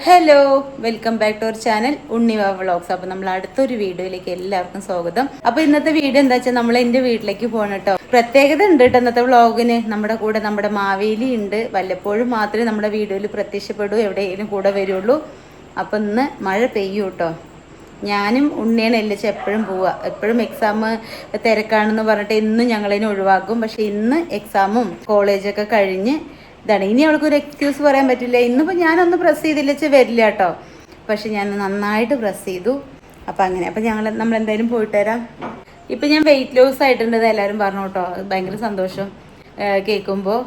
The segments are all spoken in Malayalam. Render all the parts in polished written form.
Hello, welcome back to our channel Unniva vlogs. അപ്പോൾ നമ്മൾ അടുത്തൊരു വീഡിയോയിലേക്ക് എല്ലാവർക്കും സ്വാഗതം. അപ്പോൾ ഇന്നത്തെ വീഡിയോ എന്താ വെച്ചാൽ നമ്മൾ എൻ്റെ വീട്ടിലേക്ക് പോകണം കേട്ടോ. പ്രത്യേകത ഉണ്ട് കേട്ടോ ഇന്നത്തെ വ്ളോഗിന്. നമ്മുടെ കൂടെ നമ്മുടെ മാവേലി ഉണ്ട്. വല്ലപ്പോഴും മാത്രമേ നമ്മുടെ വീഡിയോയിൽ പ്രത്യക്ഷപ്പെടൂ, എവിടെയെങ്കിലും കൂടെ വരുള്ളൂ. അപ്പം ഇന്ന് മഴ പെയ്യൂ കേട്ടോ. ഞാനും ഉണ്ണിയാണ് എല്ലാം എപ്പോഴും പോവുക. എപ്പോഴും എക്സാം തിരക്കാണെന്ന് പറഞ്ഞിട്ട് ഇന്നും ഞങ്ങളതിനെ ഒഴിവാക്കും. പക്ഷെ ഇന്ന് എക്സാമും കോളേജൊക്കെ കഴിഞ്ഞ് ഇതാണ്. ഇനി അവൾക്കൊരു എക്സ്ക്യൂസ് പറയാൻ പറ്റില്ല. ഇന്നിപ്പോൾ ഞാനൊന്ന് പ്രസ് ചെയ്തില്ല വരില്ല കേട്ടോ. പക്ഷെ ഞാൻ നന്നായിട്ട് പ്രസ് ചെയ്തു. അപ്പം അങ്ങനെ അപ്പം നമ്മൾ എന്തായാലും പോയിട്ട് വരാം. ഇപ്പം ഞാൻ വെയിറ്റ് ലോസ് ആയിട്ടുണ്ട് എല്ലാവരും പറഞ്ഞു കേട്ടോ. ഭയങ്കര സന്തോഷം കേൾക്കുമ്പോൾ.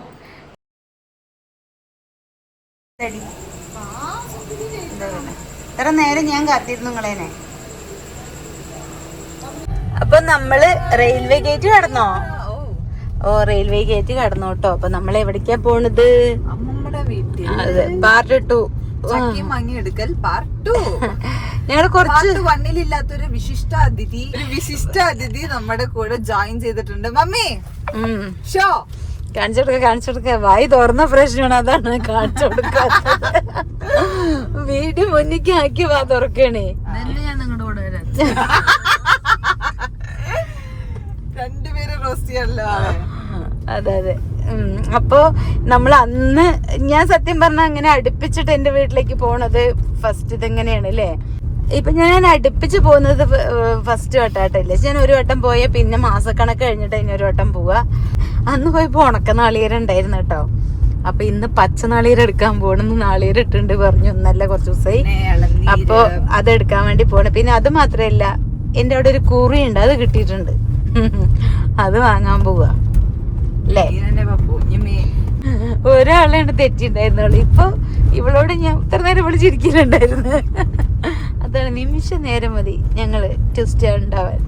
ഇത്ര നേരം ഞാൻ കാത്തിരുന്നു നിങ്ങളേനെ. അപ്പൊ നമ്മള് റെയിൽവേ ഗേറ്റ് കടന്നോ? ഓ, റെയിൽവേ ഗേറ്റ് കടന്നു കേട്ടോ. അപ്പൊ നമ്മൾ എവിടേക്കാ പോണത്? അമ്മമ്മയുടെ വീട്ടിൽ. അതെ, പാർട്ട് 2 മങ്ങിയെടുക്കൽ പാർട്ട് 2. ഞങ്ങൾ കുറച്ച് വണ്ണിലില്ലാത്തൊരു വിശിഷ്ട അതിഥി നമ്മുടെ കൂടെ ജോയിൻ ചെയ്തിട്ടുണ്ട്. മമ്മി ഷോ കാണിച്ചു കൊടുക്ക. വായി തുറന്ന പ്രശ്നമാണ്, അതാണ് കാണിച്ചു കൊടുക്കാത്തത്. വീട് മുന്നിക്ക് ആക്കി വാ തുറക്കണേ. ഞാൻ നിങ്ങളുടെ കൂടെ വരാം. രണ്ടുപേരും റോസ്റ്റിയല്ലോ. അതെ അതെ. അപ്പോ നമ്മൾ അന്ന് ഞാൻ സത്യം പറഞ്ഞ അങ്ങനെ അടുപ്പിച്ചിട്ട് എന്റെ വീട്ടിലേക്ക് പോണത് ഫസ്റ്റ് ഇതെങ്ങനെയാണ് അല്ലേ. ഇപ്പൊ ഞാൻ അടുപ്പിച്ച് പോകുന്നത് ഫസ്റ്റ് വട്ടായിട്ടല്ലേ. ഞാൻ ഒരു വട്ടം പോയ പിന്നെ മാസക്കണക്ക് കഴിഞ്ഞിട്ട് ഇനി ഒരു വട്ടം പോവാ. അന്ന് പോയപ്പോ ഉണക്ക നാളികേരം ഉണ്ടായിരുന്നു കേട്ടോ. അപ്പൊ ഇന്ന് പച്ച നാളികേരം എടുക്കാൻ പോണെന്ന് നാളികേരം ഇട്ടുണ്ട് പറഞ്ഞു. ഒന്നല്ല കുറച്ച് ദിവസമായി. അപ്പൊ അതെടുക്കാൻ വേണ്ടി പോണേ. പിന്നെ അത് മാത്രല്ല, എന്റെ അവിടെ ഒരു കുറി ഉണ്ട്, അത് കിട്ടിയിട്ടുണ്ട്. അത് വാങ്ങാൻ പോവാ അല്ലേ. ഒരാളാണ് തെറ്റിണ്ടായിരുന്നുള്ളു. ഇപ്പൊ ഇവളോട് ഞാൻ ഇത്ര നേരം വിളിച്ചിരിക്കുന്നുണ്ടായിരുന്നു. അതാണ്, നിമിഷ നേരം മതി ഞങ്ങള് ട്വിസ്റ്റ് ഉണ്ടാവാൻ.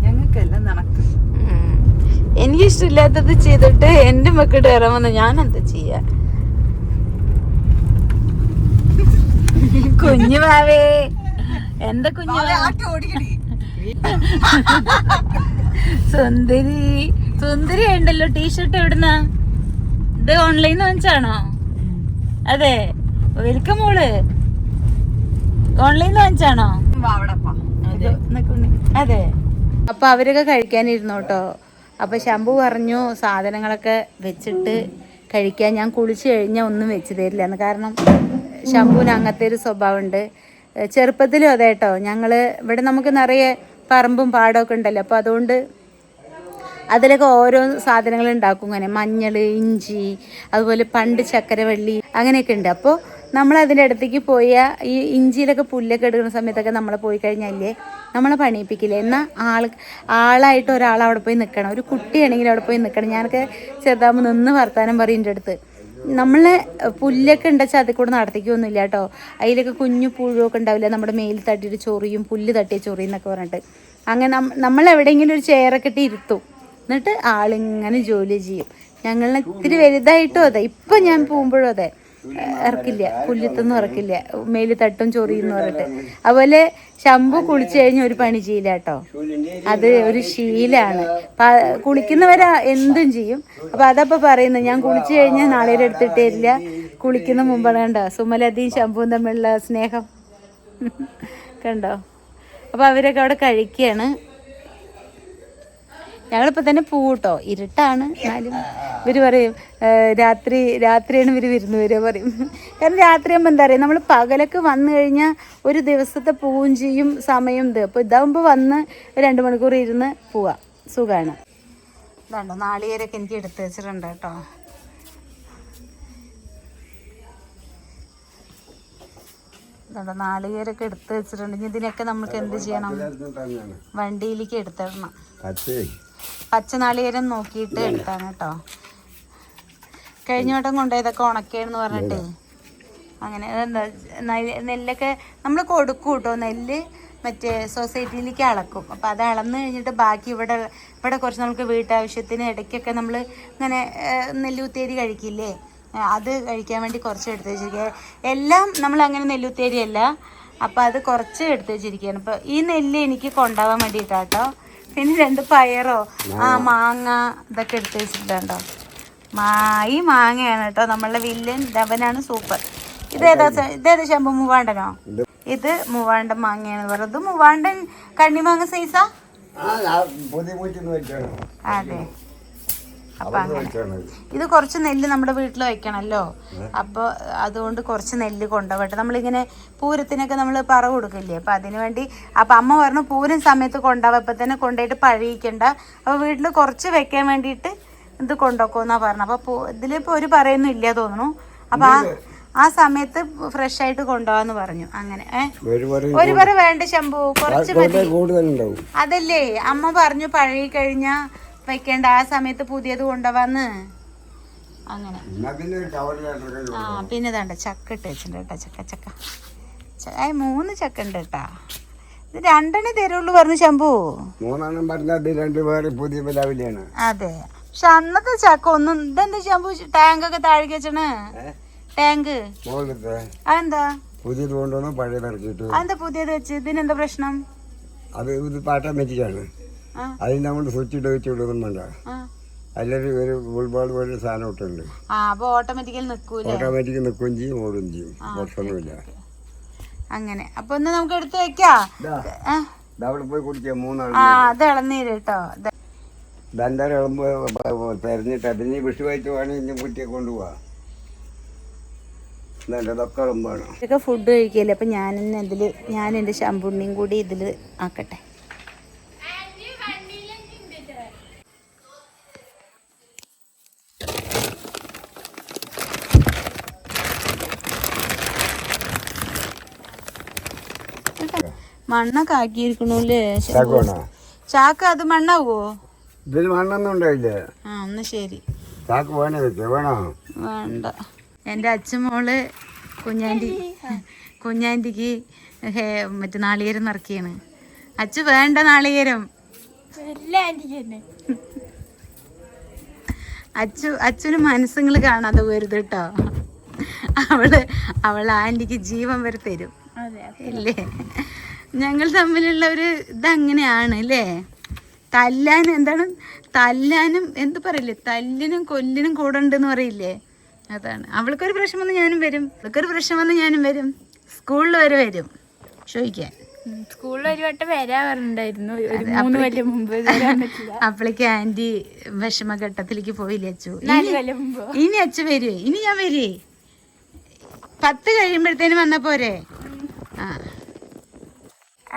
ഞങ്ങൾക്കെല്ലാം നടക്കും. എനിക്കിഷ്ടമില്ലാത്തത് ചെയ്തിട്ട് എന്റെ മക്കളുടെ കയറാൻ വന്ന ഞാൻ എന്താ ചെയ്യാ? കുഞ്ഞു മാവേ, എന്താ കുഞ്ഞു സുന്ദരി ഉണ്ടല്ലോ. ടീഷർട്ട് എവിടുന്നാ? ഇത് ഓൺലൈൻ വാങ്ങിച്ചാണോ? അതെ, വെൽക്കം മോള്. ഓൺലൈൻ വാങ്ങിച്ചാണോ? അതെ. അപ്പൊ അവരൊക്കെ കഴിക്കാനിരുന്നു കേട്ടോ. അപ്പൊ ശംഭു പറഞ്ഞു സാധനങ്ങളൊക്കെ വെച്ചിട്ട് കഴിക്കാൻ. ഞാൻ കുളിച്ചു കഴിഞ്ഞാൽ ഒന്നും വെച്ച് തരില്ലെന്ന്. കാരണം ശംഭുവിന് അങ്ങനത്തെ ഒരു സ്വഭാവം ഉണ്ട്. ചെറുപ്പത്തിലും അതെ കേട്ടോ. ഞങ്ങള് ഇവിടെ നമുക്ക് നിറയെ പറമ്പും പാടമൊക്കെ ഉണ്ടല്ലോ. അപ്പോൾ അതുകൊണ്ട് അതിലൊക്കെ ഓരോ സാധനങ്ങൾ ഉണ്ടാക്കും. ഇങ്ങനെ മഞ്ഞൾ, ഇഞ്ചി, അതുപോലെ പണ്ട് ചക്കരവള്ളി അങ്ങനെയൊക്കെ ഉണ്ട്. അപ്പോൾ നമ്മൾ അതിൻ്റെ അടുത്തേക്ക് പോയാൽ ഈ ഇഞ്ചിയിലൊക്കെ പുല്ലൊക്കെ എടുക്കുന്ന സമയത്തൊക്കെ നമ്മൾ പോയി കഴിഞ്ഞാലേ നമ്മളെ പണിയിപ്പിക്കില്ല. എന്നാൽ ആളായിട്ട് ഒരാൾ അവിടെ പോയി നിൽക്കണം. ഒരു കുട്ടിയാണെങ്കിൽ അവിടെ പോയി നിൽക്കണം. ഞാനൊക്കെ ചെറുതാകുമ്പോൾ നിന്ന് വർത്താനം പറയും എൻ്റെ അടുത്ത്. നമ്മളെ പുല്ലൊക്കെ ഉണ്ടെച്ചാൽ അതിൽ കൂടെ നടത്തിക്കൊന്നുമില്ല കേട്ടോ. അതിലൊക്കെ കുഞ്ഞു പുഴുവൊക്കെ ഉണ്ടാവില്ല, നമ്മുടെ മേലിൽ തട്ടിയിട്ട് ചൊറിയും, പുല്ല് തട്ടിയ ചൊറിയും എന്നൊക്കെ പറഞ്ഞിട്ട്. അങ്ങനെ നമ്മൾ എവിടെയെങ്കിലും ഒരു ചെയറൊക്കെ ഇട്ട് ഇരുത്തും. എന്നിട്ട് ആളിങ്ങനെ ജോലി ചെയ്യും. ഞങ്ങളെ ഇത്തിരി വലുതായിട്ടും അതെ. ഇപ്പം ഞാൻ പോകുമ്പോഴും അതെ, ഇറക്കില്ല, പുല്ലുത്തൊന്നും ഇറക്കില്ല, മേലിൽ തട്ടും ചൊറിയെന്ന് പറഞ്ഞിട്ട്. അതുപോലെ ശംഭു കുളിച്ചു കഴിഞ്ഞാൽ ഒരു പണി ചെയ്യില്ല കേട്ടോ. അത് ഒരു ശീലാണ്. കുളിക്കുന്നവരാ എന്തും ചെയ്യും. അപ്പൊ അതപ്പോ പറയുന്നത്, ഞാൻ കുളിച്ചു കഴിഞ്ഞാൽ നാളെ എടുത്തിട്ട് തരില്ല, കുളിക്കുന്ന മുമ്പാണ്. കണ്ടോ സുമലതയും ശംഭുവും തമ്മിലുള്ള സ്നേഹം കണ്ടോ. അപ്പൊ അവരൊക്കെ അവിടെ കഴിക്കുകയാണ്. ഞങ്ങളിപ്പോ തന്നെ പോട്ടോ. ഇരുട്ടാണ്. എന്നാലും ഇവര് പറയും രാത്രിയാണ് ഇവര് വിരുന്ന് വരിക പറയും. കാരണം രാത്രിയാകുമ്പോൾ എന്താ പറയുക, നമ്മൾ പകലൊക്കെ വന്നു കഴിഞ്ഞാൽ ഒരു ദിവസത്തെ പോവും ചെയ്യും സമയം ഇത്. അപ്പോൾ ഇതാകുമ്പോൾ വന്ന് 2 മണിക്കൂർ ഇരുന്ന് പോവാം, സുഖമാണ്. ഇതാണ്ടോ നാളികേരൊക്കെ എനിക്ക് എടുത്ത് വെച്ചിട്ടുണ്ട് കേട്ടോ. ഇതാണ്ടോ നാളികേരൊക്കെ എടുത്ത് വെച്ചിട്ടുണ്ടെങ്കിൽ ഇതിനൊക്കെ നമുക്ക് എന്ത് ചെയ്യണം? വണ്ടിയിലേക്ക് എടുത്തിടണം. പച്ച നാളികേരം നോക്കിയിട്ട് എടുത്താണ് കേട്ടോ. കഴിഞ്ഞ വട്ടം കൊണ്ടുപോയതൊക്കെ ഉണക്കേന്ന് പറഞ്ഞിട്ടേ അങ്ങനെ. എന്താ നെല്ലൊക്കെ നമ്മൾ കൊടുക്കും കേട്ടോ. നെല്ല് മറ്റേ സൊസൈറ്റിയിലേക്ക് അളക്കും. അപ്പോൾ അത് അളന്ന് കഴിഞ്ഞിട്ട് ബാക്കി ഇവിടെ കുറച്ച് നമുക്ക് വീട്ടാവശ്യത്തിന് ഇടയ്ക്കൊക്കെ നമ്മൾ ഇങ്ങനെ നെല്ലുത്തേരി കഴിക്കില്ലേ, അത് കഴിക്കാൻ വേണ്ടി കുറച്ച് എടുത്ത് വെച്ചിരിക്കുക. എല്ലാം നമ്മൾ അങ്ങനെ നെല്ലുത്തേരി അല്ല. അപ്പോൾ അത് കുറച്ച് എടുത്ത് വെച്ചിരിക്കുകയാണ്. അപ്പോൾ ഈ നെല്ല് എനിക്ക് കൊണ്ടുപോകാൻ വേണ്ടിയിട്ടാട്ടോ. പിന്നെ 2 പയറോ മാങ്ങ ഇതൊക്കെ എടുത്ത് വെച്ചിട്ടുണ്ടോ. ഈ മാങ്ങയാണ് കേട്ടോ നമ്മളുടെ വില്ലൻ. അവനാണ് സൂപ്പർ. ഇതേതാ ശമ്പു? മൂവാണ്ടനോ? ഇത് മൂവാണ്ടൻ മാങ്ങയാണ് പറയുന്നത്. മൂവാണ്ടൻ കണ്ണിമാങ്ങ സൈസാ? അതെ. അപ്പൊ അങ്ങനെ ഇത് കുറച്ച് നെല്ല് നമ്മുടെ വീട്ടിൽ വെക്കണല്ലോ, അപ്പോൾ അതുകൊണ്ട് കുറച്ച് നെല്ല് കൊണ്ടുപോട്ടെ. നമ്മളിങ്ങനെ പൂരത്തിനൊക്കെ നമ്മൾ പറ കൊടുക്കില്ലേ, അപ്പം അതിന് വേണ്ടി. അപ്പം അമ്മ പറഞ്ഞു പൂരം സമയത്ത് കൊണ്ടുപോകാം, ഇപ്പം തന്നെ കൊണ്ടുപോയിട്ട് പഴിയിക്കണ്ട, അപ്പോൾ വീട്ടിൽ കുറച്ച് വെക്കാൻ വേണ്ടിയിട്ട് ഇത് കൊണ്ടുപോക്കുമെന്നാ പറഞ്ഞു. അപ്പോൾ ഇതിലിപ്പോൾ ഒരു പറയൊന്നും ഇല്ല തോന്നുന്നു. അപ്പം ആ സമയത്ത് ഫ്രഷ് ആയിട്ട് കൊണ്ടുപോകാന്ന് പറഞ്ഞു. അങ്ങനെ ഒരു പറ വേണ്ട ശംഭു, കുറച്ച് മതി. അതല്ലേ അമ്മ പറഞ്ഞു പഴകി കഴിഞ്ഞാ വെക്കേണ്ട, ആ സമയത്ത് പുതിയത് കൊണ്ടുപോവാന്ന്. അങ്ങനെ പിന്നെ ഇതാണ്ട ചക്ക ഇട്ട് വെച്ചിട്ടുണ്ട് കേട്ടോ. ചക്ക 3 ചക്ക ഉണ്ട് കേട്ടാ. ഇത് 2 തരുള്ളൂ പറഞ്ഞു ശംഭു. 3 പറഞ്ഞ അതെ, പക്ഷെ അന്നത്തെ ചക്ക ഒന്നും. ഇതെന്താ ശംഭു ടാങ്കൊക്കെ താഴേക്ക് വെച്ചണ്? ടാങ്ക് അതെന്താ പുതിയത് കൊണ്ടുവന്ന് പഴയത് ഇറക്കിട്ടു? അതെന്താ പുതിയത് വെച്ച്? ഇതിനെന്താ പ്രശ്നം? അത് ഇത് ഓട്ടോമാറ്റിക്കാണ്. അതിന് നമ്മൾ സ്വിച്ച് ഇട്ട് വെച്ച് വിടുന്നും വേണ്ട. അല്ലെങ്കിൽ ഒരു ഫുട്ബോൾ പോലെ സാധനം ഇട്ടുണ്ട്. അപ്പൊ ഓട്ടോമാറ്റിക്കൽ നിൽക്കൂല? ഓട്ടോമാറ്റിക് നിൽക്കുകയും ചെയ്യും, ഓടുകയും ചെയ്യും, പ്രശ്നമില്ല. അങ്ങനെ അപ്പൊ ഒന്ന് നമുക്ക് എടുത്ത് വെക്കാം. അവിടെ പോയി കുടിക്കാം 3 ആൾ. അത് ഇളനീര് കേട്ടോ. ദണ്ടാരം ഇളമ്പോ തെരഞ്ഞിട്ട് അതിന് വിഷു വായിച്ച് വേണമെങ്കിൽ ഇനി കുറ്റിയെ കൊണ്ടുപോവാ. ഇതൊക്കെ ഫുഡ് കഴിക്കല്ലേ, അപ്പൊ ഞാൻ എൻ്റെ ശമ്പുണ്ണിയും കൂടി ഇതില് ആക്കട്ടെ. മണ്ണൊക്കെ ആക്കിയിരിക്കണൂല്ലേ ചാക്ക്? അത് മണ്ണാവോ? ഇതിൽ മണ്ണൊന്നും ഉണ്ടായില്ല. ഒന്ന് ശരി, ചാക്ക് വേണേ വെച്ചോ? വേണോ? വേണ്ട. എൻ്റെ അച്ഛമോള് കുഞ്ഞാൻറ്റിക്ക് മറ്റേ നാളികേരം നിറക്കിയാണ്. അച്ഛ വേണ്ട നാളികേരം. അച്ഛന് മനസ്സുങ്ങൾ കാണാതെ വരുത് കേട്ടോ. അവള് ആൻറ്റിക്ക് ജീവൻ വരെ തരും ഇല്ലേ? ഞങ്ങൾ തമ്മിലുള്ള ഒരു ഇതങ്ങനെയാണ് അല്ലേ? തല്ലാനും എന്ത് പറയില്ലേ, തല്ലിനും കൊല്ലിനും കൂടെ ഉണ്ടെന്ന് പറയില്ലേ, അതാണ്. അവൾക്കൊരു പ്രശ്നം വന്ന് ഞാനും വരും, അവൾക്കൊരു പ്രശ്നം വന്ന് ഞാനും വരും. സ്കൂളിൽ വരെ വരും ചോദിക്കാൻ. സ്കൂളിൽ ഒരു വട്ടം വരാൻ പറഞ്ഞിട്ടുണ്ടായിരുന്നു 3 കൊല്ലം മുമ്പ്. അപ്പോഴേക്ക് ആന്റി വിഷമഘട്ടത്തിലേക്ക് പോയില്ലേ അച്ചു? 4 കൊല്ലം മുമ്പ്. ഇനി അച്ചു വരുവേ? ഇനി ഞാൻ വരുവേ? 10 കഴിയുമ്പോഴത്തേനും വന്ന പോരെ?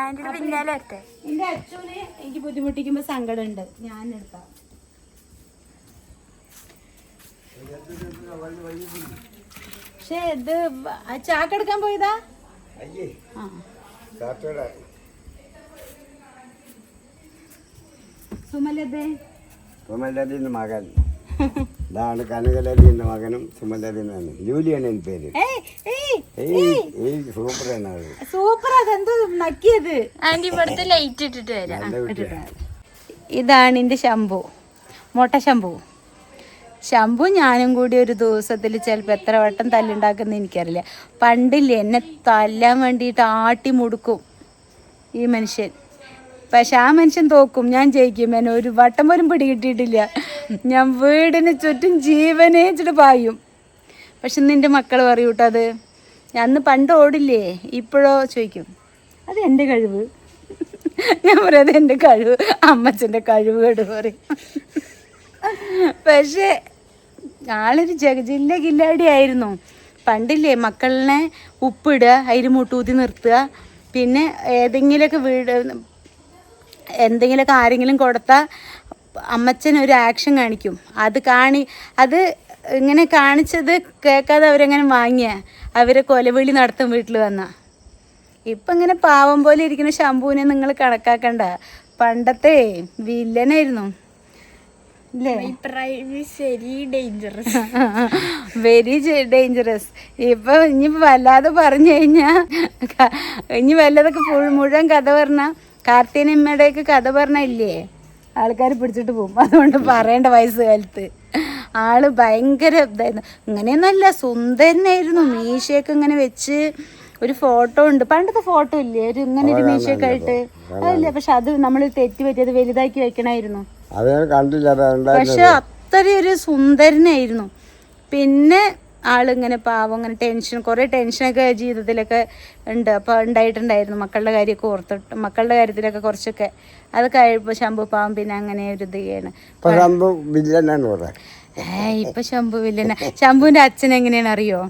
ആന്റിയുടെ പിന്നാലെ വരട്ടെ. എന്റെ അച്ഛനെ എനിക്ക് ബുദ്ധിമുട്ടിക്കുമ്പോ സങ്കടമുണ്ട്, ഞാൻ എടുക്കാം. പക്ഷെ ഇത് ചാക്കെടുക്കാൻ പോയതാ? സുമലതിന്റെ മകൻ ഇതാണ്. കനകലതിന്റെ മകനും സുമലതിനാണ്. ജൂലിയാണ് എന്റെ പേര്. സൂപ്പർ. അതെന്ത് നക്കിയത്? ആന്റി ഇവിടുത്തെ ലൈറ്റ് ഇട്ടിട്ട് വരാം. ഇതാണ് എന്റെ ശംഭു, മൊട്ട ശംഭു. ശംഭു ഞാനും കൂടി ഒരു ദിവസത്തിൽ ചിലപ്പോൾ എത്ര വട്ടം തല്ലുണ്ടാക്കുന്ന എനിക്കറിയില്ല. പണ്ടില്ലേ എന്നെ തല്ലാൻ വേണ്ടിയിട്ട് ആട്ടി മുടുക്കും ഈ മനുഷ്യൻ. പക്ഷെ ആ മനുഷ്യൻ തോക്കും, ഞാൻ ജയിക്കും. എന്നെ ഒരു വട്ടം പോലും പിടികിട്ടിയിട്ടില്ല. ഞാൻ വീടിന് ചുറ്റും ജീവനെ വെച്ചിട്ട് പായും. പക്ഷെ നിൻ്റെ മക്കൾ പറയൂ കേട്ടോ, അത് അന്ന് പണ്ട് ഓടില്ലേ, ഇപ്പോഴോ ചോദിക്കും. അത് എൻ്റെ കഴിവ്. ഞാൻ പറയും അത് എൻ്റെ കഴിവ്, അമ്മച്ചൻ്റെ കഴിവ് കേട് പറയും. പക്ഷേ ആളൊരു ജില്ല കില്ലാടി ആയിരുന്നു. പണ്ടില്ലേ മക്കളിനെ ഉപ്പിടുക, അതിൽ മുട്ടൂത്തി നിർത്തുക, പിന്നെ എന്തെങ്കിലുമൊക്കെ ആരെങ്കിലും കൊടുത്താൽ അമ്മച്ചൻ ഒരു ആക്ഷൻ കാണിക്കും. അത് ഇങ്ങനെ കാണിച്ചത് കേൾക്കാതെ അവരെങ്ങനെ വാങ്ങിയ അവരെ കൊലവിളി നടത്തും വീട്ടിൽ വന്നാൽ. ഇപ്പം ഇങ്ങനെ പാവം പോലെ ഇരിക്കുന്ന ശംഭുവിനെ നിങ്ങൾ കണക്കാക്കണ്ട. പണ്ടത്തെ വില്ലനായിരുന്നു വെരി ഡേഞ്ചറസ്. ഇനിയിപ്പോൾ വല്ലാതെ പറഞ്ഞു കഴിഞ്ഞാൽ ഇനി വല്ലതൊക്കെ മുഴുവൻ കഥ പറഞ്ഞാൽ കാർത്തികനമ്മയുടെയൊക്കെ കഥ പറഞ്ഞില്ലേ ആൾക്കാർ പിടിച്ചിട്ട് പോകും. അതുകൊണ്ട് പറയേണ്ട വയസ്സുകാലത്ത് ആള് ഭയങ്കര ഇതായിരുന്നു. ഇങ്ങനെയൊന്നുമല്ല, സുന്ദരനായിരുന്നു. മീശയൊക്കെ ഇങ്ങനെ വെച്ച് ഒരു ഫോട്ടോ ഉണ്ട്, പണ്ടത്തെ ഫോട്ടോ ഇല്ലേ, ഇങ്ങനെ ഒരു മീശയൊക്കെ ആയിട്ട്. അതല്ലേ, പക്ഷെ അത് നമ്മൾ തെറ്റി പറ്റിയത് വലുതാക്കി വെക്കണമായിരുന്നു. പക്ഷെ അത്രയും ഒരു സുന്ദരനായിരുന്നു. പിന്നെ ആളിങ്ങനെ പാവം അങ്ങനെ ടെൻഷൻ, കുറേ ടെൻഷനൊക്കെ ജീവിതത്തിലൊക്കെ ഉണ്ട്. അപ്പോൾ ഉണ്ടായിട്ടുണ്ടായിരുന്നു മക്കളുടെ കാര്യമൊക്കെ ഓർത്തിട്ട്, മക്കളുടെ കാര്യത്തിലൊക്കെ കുറച്ചൊക്കെ. അത് കഴിയുമ്പോൾ ശംഭു പാവം പിന്നെ അങ്ങനെ ഒരു ഇത് ചെയ്യാണ്. ഇപ്പൊ ശംഭു വില്ലന. ശംഭുവിൻ്റെ അച്ഛൻ എങ്ങനെയാണ് അറിയോ?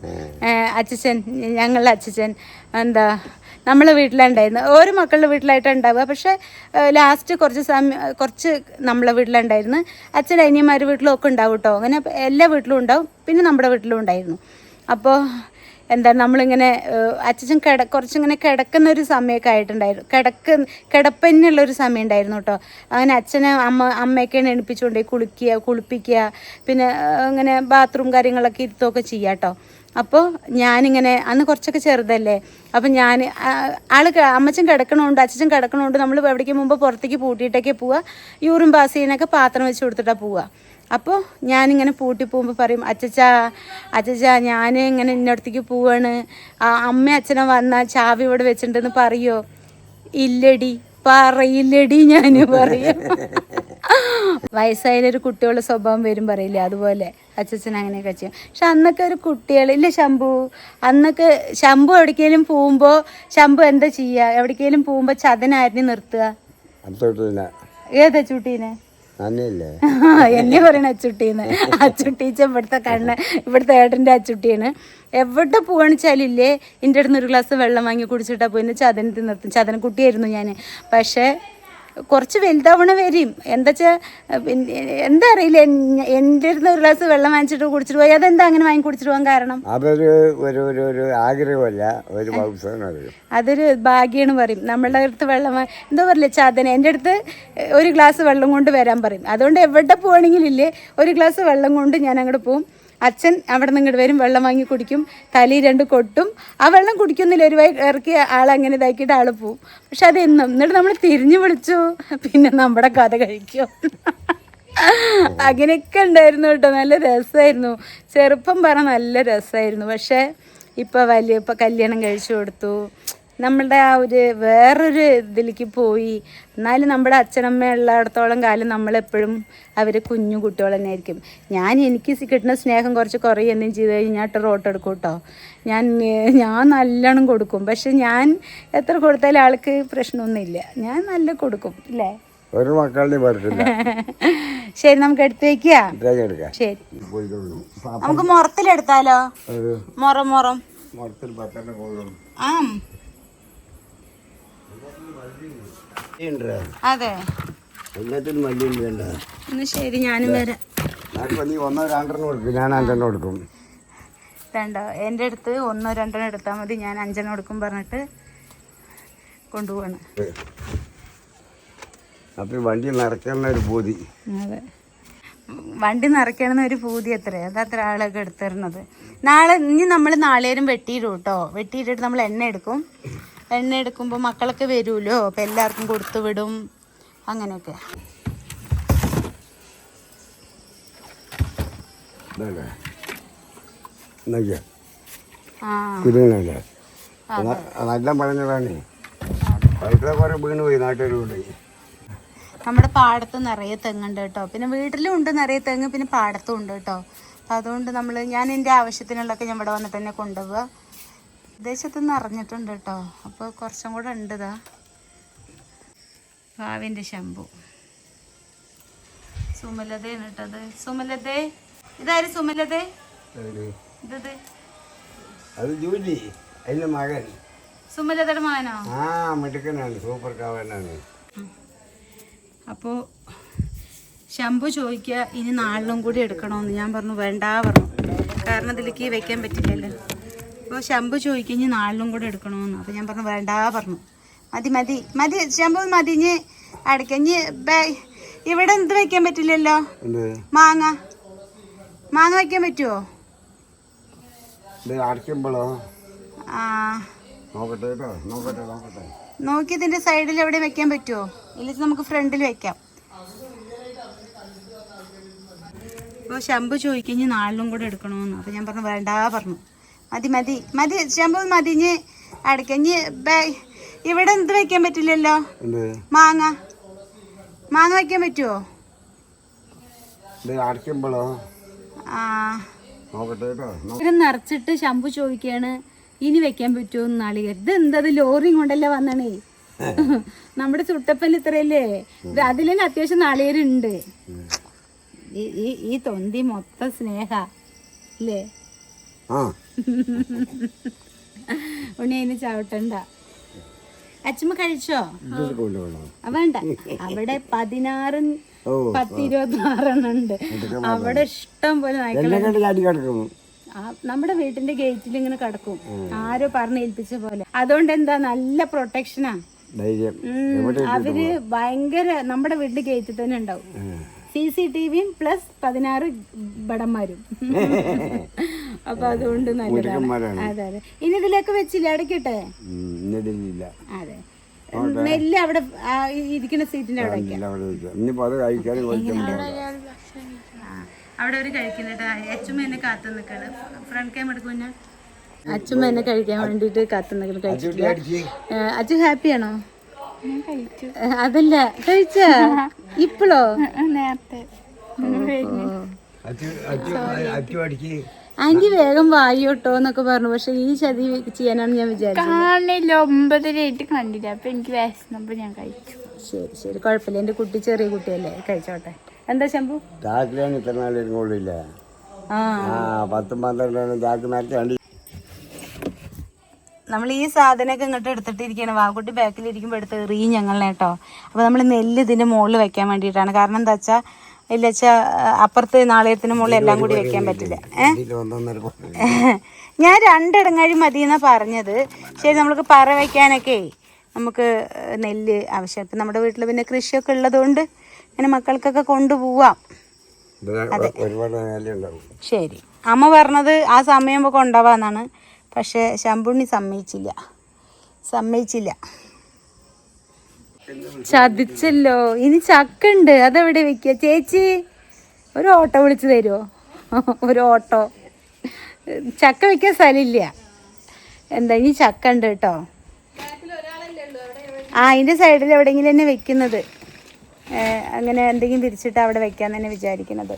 അച്ഛൻ, ഞങ്ങളുടെ അച്ഛൻ എന്താ നമ്മളെ വീട്ടിലുണ്ടായിരുന്നു. ഓരോ മക്കളുടെ വീട്ടിലായിട്ട് ഉണ്ടാവുക. പക്ഷേ ലാസ്റ്റ് കുറച്ച് നമ്മളെ വീട്ടിലുണ്ടായിരുന്നു. അച്ഛൻ അനിയന്മാരുടെ വീട്ടിലും ഒക്കെ ഉണ്ടാവും കേട്ടോ. അങ്ങനെ എല്ലാ വീട്ടിലും ഉണ്ടാവും. പിന്നെ നമ്മുടെ വീട്ടിലും ഉണ്ടായിരുന്നു. അപ്പോൾ എന്താ നമ്മളിങ്ങനെ അച്ഛൻ കുറച്ചിങ്ങനെ കിടക്കുന്ന ഒരു സമയമൊക്കെ ആയിട്ടുണ്ടായിരുന്നു. കിടപ്പന്നുള്ളൊരു സമയം ഉണ്ടായിരുന്നു കേട്ടോ. അങ്ങനെ അച്ഛനെ അമ്മയൊക്കെയാണ് എണിപ്പിച്ചുകൊണ്ട് കുളിപ്പിക്കുക, പിന്നെ അങ്ങനെ ബാത്റൂം കാര്യങ്ങളൊക്കെ ഇരുത്തുകയൊക്കെ ചെയ്യുക കേട്ടോ. അപ്പോൾ ഞാനിങ്ങനെ അന്ന് കുറച്ചൊക്കെ ചെറുതല്ലേ, അപ്പം അമ്മച്ചൻ കിടക്കണോണ്ട് അച്ഛൻ കിടക്കണോണ്ട് നമ്മൾ എവിടേക്ക് മുമ്പ് പുറത്തേക്ക് പൂട്ടിയിട്ടൊക്കെ പോവുക. യൂറിൻ പാസ് ചെയ്യാനൊക്കെ പാത്രം വെച്ച് കൊടുത്തിട്ടാണ് പോവുക. അപ്പോൾ ഞാനിങ്ങനെ പൂട്ടി പോകുമ്പോൾ പറയും, അച്ഛച്ചാ ഞാൻ ഇങ്ങനെ ഇന്നടത്തേക്ക് പോവാണ്, അമ്മ അച്ഛനെ വന്നാൽ ചാവി ഇവിടെ വെച്ചിട്ടുണ്ടെന്ന് പറയോ? ഇല്ലടി, പറയില്ലടി ഞാൻ പറയും. വയസ്സായാലൊരു കുട്ടികളുടെ സ്വഭാവം വരും പറയില്ലേ, അതുപോലെ അച്ഛൻ അങ്ങനെയൊക്കെ ചെയ്യും. പക്ഷെ അന്നൊക്കെ ഒരു കുട്ടികളില്ലേ അന്നൊക്കെ ശംഭു എവിടേക്കേലും പോകുമ്പോൾ ശംഭു എന്താ ചെയ്യുക? എവിടേക്കേലും പോകുമ്പോൾ ചതനാരിനെ നിർത്തുക. ഏതാ ചൂട്ടീനെ? എന്നെ പറയണ അച്ചുട്ടീന്ന്. അച്ചുട്ടീച്ച ഇവിടുത്തെ ഏട്ടൻ്റെ അച്ചുട്ടിയാണ്. എവിടെ പോവാണിച്ചാലില്ലേ എൻ്റെ അടുത്ത് ഒരു ഗ്ലാസ് വെള്ളം വാങ്ങി കുടിച്ചിട്ടാ പോയി ചതനത്തിൽ നിർത്തും. ചതനക്കുട്ടിയായിരുന്നു ഞാൻ. പക്ഷേ കുറച്ച് വലുതാവണ വരും. എന്താ അറിയില്ല, എൻ്റെ അടുത്ത് ഒരു ഗ്ലാസ് വെള്ളം വാങ്ങിച്ചിട്ട് കുടിച്ചിട്ട് പോയി. അതെന്താ അങ്ങനെ വാങ്ങി കുടിച്ചിട്ട് പോകാൻ കാരണം? അതൊരു ഭാഗ്യമാണ് പറയും. നമ്മളുടെ അടുത്ത് വെള്ളം എന്താ പറയില്ലേ, ചതന എൻ്റെ അടുത്ത് ഒരു ഗ്ലാസ് വെള്ളം കൊണ്ട് വരാൻ പറയും. അതുകൊണ്ട് എവിടെ പോവാണെങ്കിലില്ലേ ഒരു ഗ്ലാസ് വെള്ളം കൊണ്ട് ഞാൻ അങ്ങോട്ട് പോവും. അച്ഛൻ അവിടെ നിന്ന് ഇങ്ങോട്ട് വരും, വെള്ളം വാങ്ങി കുടിക്കും, തലയിൽ 2 കൊട്ടും. ആ വെള്ളം കുടിക്കുന്നില്ല, ഒരു വൈ ഇറക്കി ആളങ്ങനെ ഇതാക്കിയിട്ട് ആൾ പോവും. പക്ഷെ അത് എന്നിട്ട് നമ്മൾ തിരിഞ്ഞു വിളിച്ചു പിന്നെ നമ്മുടെ കഥ കഴിക്കും. അങ്ങനെയൊക്കെ ഉണ്ടായിരുന്നു കേട്ടോ. നല്ല രസമായിരുന്നു ചെറുപ്പം, നല്ല രസമായിരുന്നു. പക്ഷേ ഇപ്പം കല്യാണം കഴിച്ചു കൊടുത്തു. നമ്മളുടെ ആ ഒരു വേറൊരു ഇതിലേക്ക് പോയി. എന്നാലും നമ്മുടെ അച്ഛനമ്മ ഉള്ളിടത്തോളം കാലം നമ്മളെപ്പോഴും അവർ കുഞ്ഞു കുട്ടികൾ തന്നെ ആയിരിക്കും. എനിക്ക് കിട്ടുന്ന സ്നേഹം കുറയും എന്തെങ്കിലും ചെയ്ത് കഴിഞ്ഞാൽ റോട്ടെടുക്കും കേട്ടോ. ഞാൻ നല്ലോണം കൊടുക്കും. പക്ഷെ ഞാൻ എത്ര കൊടുത്താലും ആൾക്ക് പ്രശ്നമൊന്നുമില്ല. ഞാൻ നല്ല കൊടുക്കും അല്ലേ? ഒരു മക്കളുടെ ശരി, നമുക്ക് എടുത്ത് വെക്കുക. ശരി, നമുക്ക് മുറത്തിലെടുത്താലോ? മുറം ആ അതെ. ശരി, ഞാനും വരാം. രണ്ടോ എൻ്റെ അടുത്ത് 1 2 എടുത്താൽ മതി, ഞാൻ 5 കൊടുക്കും പറഞ്ഞിട്ട് കൊണ്ടുപോവാണ്. അപ്പൊ വണ്ടി നിറയ്ക്കുന്ന ഒരു പൂതി. അതെ, വണ്ടി നിറയ്ക്കണമെന്ന് ഒരു പൂതി. അതത്ര ആളൊക്കെ എടുത്തിരുന്നത്. നമ്മൾ നാളേരും വെട്ടിയിടും കേട്ടോ. വെട്ടിയിട്ടിട്ട് നമ്മൾ എണ്ണ എടുക്കുമ്പോൾ മക്കളൊക്കെ വരുമല്ലോ, അപ്പം എല്ലാവർക്കും കൊടുത്തു വിടും. അങ്ങനെയൊക്കെ. നമ്മുടെ പാടത്ത് നിറയെ തെങ്ങുണ്ട് കേട്ടോ. പിന്നെ വീട്ടിലും ഉണ്ട് നിറയെ തെങ്ങ്, പിന്നെ പാടത്തും ഉണ്ട് കേട്ടോ. അതുകൊണ്ട് ഞാൻ എൻ്റെ ആവശ്യത്തിനുള്ളതൊക്കെ ഞാൻ ഇവിടെ വന്നിട്ട് തന്നെ കൊണ്ടുപോവുക. ദേശത്ത് നിറഞ്ഞിട്ടുണ്ട് കേട്ടോ. അപ്പോൾ കുറച്ചും കൂടെ ഉണ്ട്. ഭാവിൻ്റെ ശംഭു സുമലതയാണ് കേട്ടത്. സുമലതേ, ഇതാര് സുമലതേ? സുമലതയുടെ മകനോ? അപ്പോൾ ശംഭു ചോദിക്കുക ഇനി നാളിലും കൂടി എടുക്കണമെന്ന്. ഞാൻ പറഞ്ഞു വേണ്ട പറഞ്ഞു, കാരണം ഇതിലേക്ക് വെക്കാൻ പറ്റില്ലല്ലോ. അപ്പോൾ ശംഭു ചോദിക്കുക ഇനി നാളിലും കൂടെ എടുക്കണമെന്ന്. അപ്പോൾ ഞാൻ പറഞ്ഞു വേണ്ട പറഞ്ഞു. മതി ശംഭു മതി. ഇനി അടയ്ക്കഞ്ഞ് ഇവിടെ എന്ത് വെക്കാൻ പറ്റില്ലല്ലോ? മാങ്ങ വെക്കാൻ പറ്റുമോ? നോക്കി ഇതിന്റെ സൈഡിൽ എവിടെ വെക്കാൻ പറ്റുമോ? ഇല്ലെങ്കിൽ നമുക്ക് ഫ്രണ്ടിൽ വെക്കാം. അപ്പോൾ ശംഭു ചോദിക്കഞ്ഞ് നാളിലും കൂടെ എടുക്കണമെന്ന്. അപ്പോൾ ഞാൻ പറഞ്ഞു വേണ്ട പറഞ്ഞു. മതി ശംഭു മതി. ഇനി അടയ്ക്കഞ്ഞ് ഇവിടെ എന്ത് വെക്കാൻ പറ്റില്ലല്ലോ? മാങ്ങ വെക്കാൻ പറ്റുമോ? നോക്കട്ടെ കേട്ടോ. ഇത് നിറച്ചിട്ട് ശംഭു ചോദിക്കാണ് ഇനി വെക്കാൻ പറ്റുമോ നാളികേരം. ഇത് എന്തത് ലോറിയും കൊണ്ടല്ലേ വന്നണേ. നമ്മുടെ ചുട്ടപ്പൻ ഇത്രയല്ലേ, ഇത് അതിൽ തന്നെ അത്യാവശ്യം നാളികേരം ഉണ്ട്. ഈ തൊന്തി മൊത്തം സ്നേഹ അല്ലേ. ഉണ്ണി അതിന് ചവിട്ടണ്ട. അച്ഛമ്മ കഴിച്ചോ? വേണ്ട, അവിടെ 16 10-26 ഉണ്ട്. അവിടെ ഇഷ്ടം പോലെ നായ്ക്കളെ നമ്മുടെ വീട്ടിന്റെ ഗേറ്റിൽ ഇങ്ങനെ കിടക്കും, ആരോ പറഞ്ഞ് ഏൽപ്പിച്ച പോലെ. അതുകൊണ്ട് എന്താ നല്ല പ്രൊട്ടക്ഷനാ. അവര് ഭയങ്കര നമ്മുടെ വീട്ടിന്റെ ഗേറ്റിൽ തന്നെ ഉണ്ടാവും. CCTVയും പ്ലസ് 16 ബടന്മാരും. അപ്പൊ അതുകൊണ്ട് നല്ലതാണ്. അതെ അതെ. ഇനി ഇതിലേക്ക് വെച്ചില്ല, അടയ്ക്കട്ടെ. അതെ, നെല്ല് അവിടെ ഇരിക്കുന്ന സീറ്റിന്റെ അവിടെ അവിടെ ഒരു കഴിക്കുന്നുണ്ട്. അച്ഛമ്മ എന്നെ കാത്തു നിൽക്കാണ്. ഫ്രണ്ട് ക്യാം എടുക്കുന്ന അച്ഛമ്മ എന്നെ കഴിക്കാൻ വേണ്ടിട്ട് കാത്തു നിൽക്കണം. കഴിച്ചിട്ടില്ല. അച്ഛൻ ഹാപ്പിയാണോ? അതല്ല, കഴിച്ച ഇപ്പോഴോ? നേരത്തെ ആന്റി വേഗം വായോട്ടോ എന്നൊക്കെ പറഞ്ഞു. പക്ഷെ ഈ ചതി ചെയ്യാനാണ് ഞാൻ വിചാരിച്ചത്. 9:30 കണ്ടില്ല. അപ്പൊ എനിക്ക് വിശന്നപ്പോ ഞാൻ കഴിച്ചു. ശരി ശരി, കുഴപ്പമില്ല. എന്റെ കുട്ടി ചെറിയ കുട്ടിയല്ലേ, കഴിച്ചോട്ടെ. എന്താ ശംഭു? ഇത്ര നാളും കൊള്ളില്ല. 10-12 നമ്മൾ ഈ സാധനമൊക്കെ ഇങ്ങോട്ട് എടുത്തിട്ടിരിക്കുകയാണ്. വാക്കുട്ടി ബാക്കിലിരിക്കുമ്പോൾ എടുത്ത് എറിയും ഞങ്ങളെ കേട്ടോ. അപ്പോൾ നമ്മൾ നെല്ല് ഇതിൻ്റെ മുകളിൽ വെക്കാൻ വേണ്ടിയിട്ടാണ്. കാരണം എന്താ വെച്ചാൽ ഇല്ല വെച്ചാൽ അപ്പുറത്ത് നാളെയത്തിന് മുകളിൽ എല്ലാം കൂടി വെക്കാൻ പറ്റില്ല. ഞാൻ 2 ഇടങ്ങഴി മതി എന്നാണ് പറഞ്ഞത്. ശരി, നമ്മൾക്ക് പറ വയ്ക്കാനൊക്കെ നമുക്ക് നെല്ല് ആവശ്യം. ഇപ്പം നമ്മുടെ വീട്ടിൽ പിന്നെ കൃഷിയൊക്കെ ഉള്ളതുകൊണ്ട് ഇങ്ങനെ മക്കൾക്കൊക്കെ കൊണ്ടുപോവാം. അതെ, ശരി. അമ്മ പറഞ്ഞത് ആ സമയം കൊണ്ടുപോവാന്നാണ്. പക്ഷെ ശംഭുണ്ണി സമ്മതിച്ചില്ല. ചതിച്ചല്ലോ. ഇനി ചക്ക ഉണ്ട്, അതെവിടെ വെക്കുക? ചേച്ചി ഒരു ഓട്ടോ വിളിച്ചു തരുമോ? ഒരു ഓട്ടോ. ചക്ക വെക്കാൻ സ്ഥലമില്ല. എന്താ, ഇനി ചക്ക ഉണ്ട് കേട്ടോ. അതിൻ്റെ സൈഡിൽ എവിടെയെങ്കിലും തന്നെ വെക്കുന്നത്. അങ്ങനെ എന്തെങ്കിലും വിരിച്ചിട്ട് അവിടെ വെക്കാൻ തന്നെ വിചാരിക്കുന്നത്.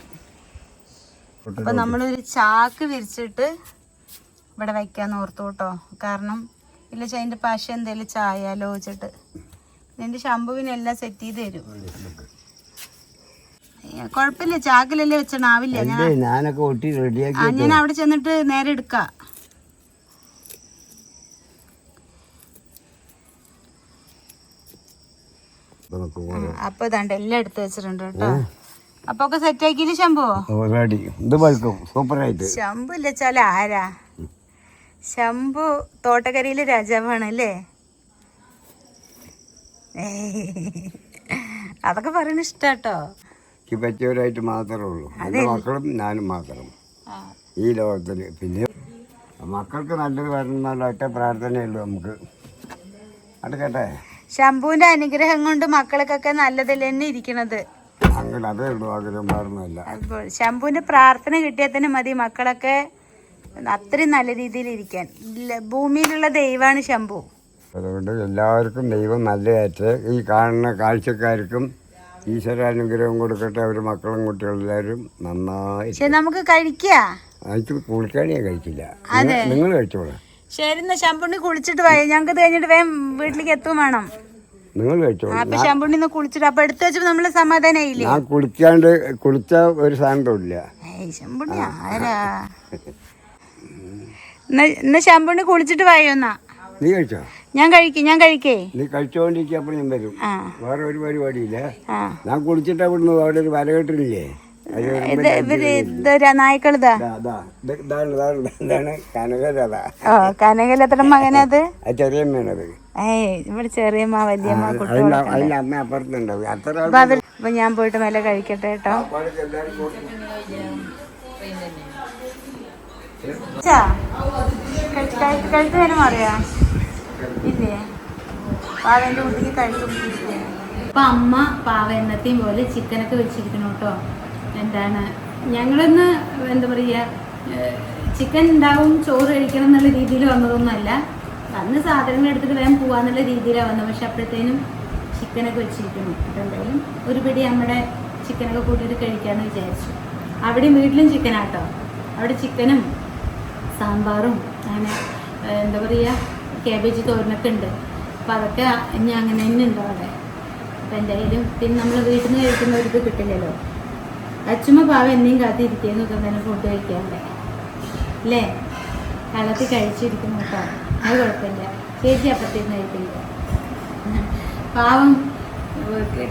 അപ്പം നമ്മളൊരു ചാക്ക് വിരിച്ചിട്ട് ഇവിടെ വയ്ക്കാന്ന് ഓർത്തു കേട്ടോ. കാരണം ഇല്ല അതിൻ്റെ പശ എന്തെങ്കിലും ചായാലോ വെച്ചിട്ട്. എൻ്റെ ശംഭുവിനെല്ലാം സെറ്റ് ചെയ്ത് തരും. കുഴപ്പമില്ല, ചാക്കിലല്ലേ വെച്ചണാവില്ല. ഞാൻ അവിടെ ചെന്നിട്ട് നേരെ എടുക്കാം. അപ്പൊ ഇതാണ്ട് എല്ലാം എടുത്ത് വെച്ചിട്ടുണ്ട് കേട്ടോ. അപ്പൊ ഒക്കെ സെറ്റ് ആക്കിയില്ല ശംഭു? ശംഭു ഇല്ല വെച്ചാൽ ആരാ? ശംഭു തോട്ടക്കരയിലെ രാജാവാണ് അല്ലേ? അതൊക്കെ പറയണ ഇഷ്ടാട്ടോ. പറ്റിയവരായിട്ട് മാത്രമേ ഉള്ളൂ. എൻ്റെ മക്കളും ഞാനും മാത്രം ഈ ലോകത്തിൽ. പിന്നെ മക്കൾക്ക് നല്ലത് വരണമെന്നുള്ള ഒറ്റ പ്രാർത്ഥനയുള്ളൂ നമുക്ക്. അത് കേട്ടെ, ശംഭുവിന്റെ അനുഗ്രഹം കൊണ്ട് മക്കൾക്കൊക്കെ നല്ലതിൽ തന്നെ ഇരിക്കണത്. അങ്ങനെ അതേ ഉള്ളൂ, ആഗ്രഹം മാറുന്നില്ല. ശംഭുവിന്റെ പ്രാർത്ഥന കിട്ടിയാൽ തന്നെ മതി മക്കളൊക്കെ അത്രയും നല്ല രീതിയിൽ ഇരിക്കാൻ. ഭൂമിയിലുള്ള ദൈവമാണ് ശംഭു. അതുകൊണ്ട് എല്ലാവർക്കും ദൈവം നല്ലതായിട്ട് ഈ കാണുന്ന കാഴ്ചക്കാർക്കും ഈശ്വരാനുഗ്രഹം കൊടുക്കട്ടെ. അവർ മക്കളും കുട്ടികളും എല്ലാവരും നന്നായി. ശരി, നമുക്ക് കഴിക്കാം. കുളിക്കാണിയാ കഴിക്കില്ല, നിങ്ങൾ കഴിച്ചോളൂ. ശരി, എന്നാ ശംഭുണ്ണി കുളിച്ചിട്ട് പോയി. ഞങ്ങൾക്ക് കഴിഞ്ഞിട്ട് വേഗം വീട്ടിലേക്ക് എത്തും വേണം. നിങ്ങൾ കഴിച്ചോളൂ. അപ്പൊ ശംഭുണ്ണി കുളിച്ചിട്ട് അപ്പൊ എടുത്തു വെച്ചപ്പോ നമ്മള് സമാധാനായില്ലേ? ഞാൻ കുളിക്കാണ്ട് കുളിച്ച ഒരു സാധനം തൊടില്ല. ശംഭുണ്ണി ആരാ? എന്നാ ശംഭുണ്ണി കുളിച്ചിട്ട് പോയോ? എന്നാ നീ കഴിച്ചോ? ഞാൻ കഴിക്കേ. നീ കഴിച്ചോണ്ടിരിക്കുമ്പോൾ ഞാൻ വരും. വേറെ ഒരു പരിപാടിയില്ല. ഞാൻ കുളിച്ചിട്ട് അവിടുന്ന് അവിടെ ഒരു വല കെട്ടില്ലേ, നായ്ക്കളിതാ. കനകലത്ര മകനത് ചെറിയ അമ്മയാണത്. ഇവിടെ ചെറിയമ്മ വലിയമ്മ അതിന്റെ അമ്മ അപ്പുറത്തുണ്ടാവും. അപ്പൊ ഞാൻ പോയിട്ട് മെല്ലെ കഴിക്കട്ടെ കേട്ടോ. കഴുത്ത് വരും അറിയാ ഇല്ലേ? പാവന്റെ കുട്ടിക്ക് കഴുത്ത്. അപ്പൊ അമ്മ പാവ എന്നത്തെയും പോലെ ചിക്കനൊക്കെ വെച്ചിരിക്കണം കേട്ടോ. എന്താണ്, ഞങ്ങളൊന്ന് എന്താ പറയുക, ചിക്കൻ ഉണ്ടാവും ചോറ് കഴിക്കണം എന്നുള്ള രീതിയിൽ വന്നതൊന്നുമല്ല. അന്ന് സാധനങ്ങൾ എടുത്തിട്ട് വേഗം പോവാന്നുള്ള രീതിയിലാണ് വന്നത്. പക്ഷെ അപ്പോഴത്തേനും ചിക്കനൊക്കെ വെച്ചിരിക്കുന്നു. അപ്പം എന്തായാലും ഒരു പിടി നമ്മുടെ ചിക്കനൊക്കെ കൂട്ടിയിട്ട് കഴിക്കാമെന്ന് വിചാരിച്ചു. അവിടെയും വീട്ടിലും ചിക്കനാട്ടോ. അവിടെ ചിക്കനും സാമ്പാറും അങ്ങനെ എന്താ പറയുക കാബേജ് തോരനൊക്കെ ഉണ്ട്. അപ്പം അതൊക്കെ ഇനി അങ്ങനെ തന്നെ ഉണ്ടോ അവിടെ. അപ്പം എന്തായാലും പിന്നെ നമ്മൾ വീട്ടിൽ നിന്ന് കഴിക്കുന്ന ഒരു ഇത് കിട്ടില്ലല്ലോ. അച്ചുമ്മ പാവം എന്നെയും കാത്തിരിക്കുന്നൊക്കെ തന്നെ ഫുഡ് കഴിക്കാറുണ്ട് അല്ലേ. കളത്തി കഴിച്ചിരിക്കുന്നു കേട്ടോ, അത് കുഴപ്പമില്ല. ചേച്ചി അപ്പത്തേന്ന് കഴിക്കില്ല. പാവം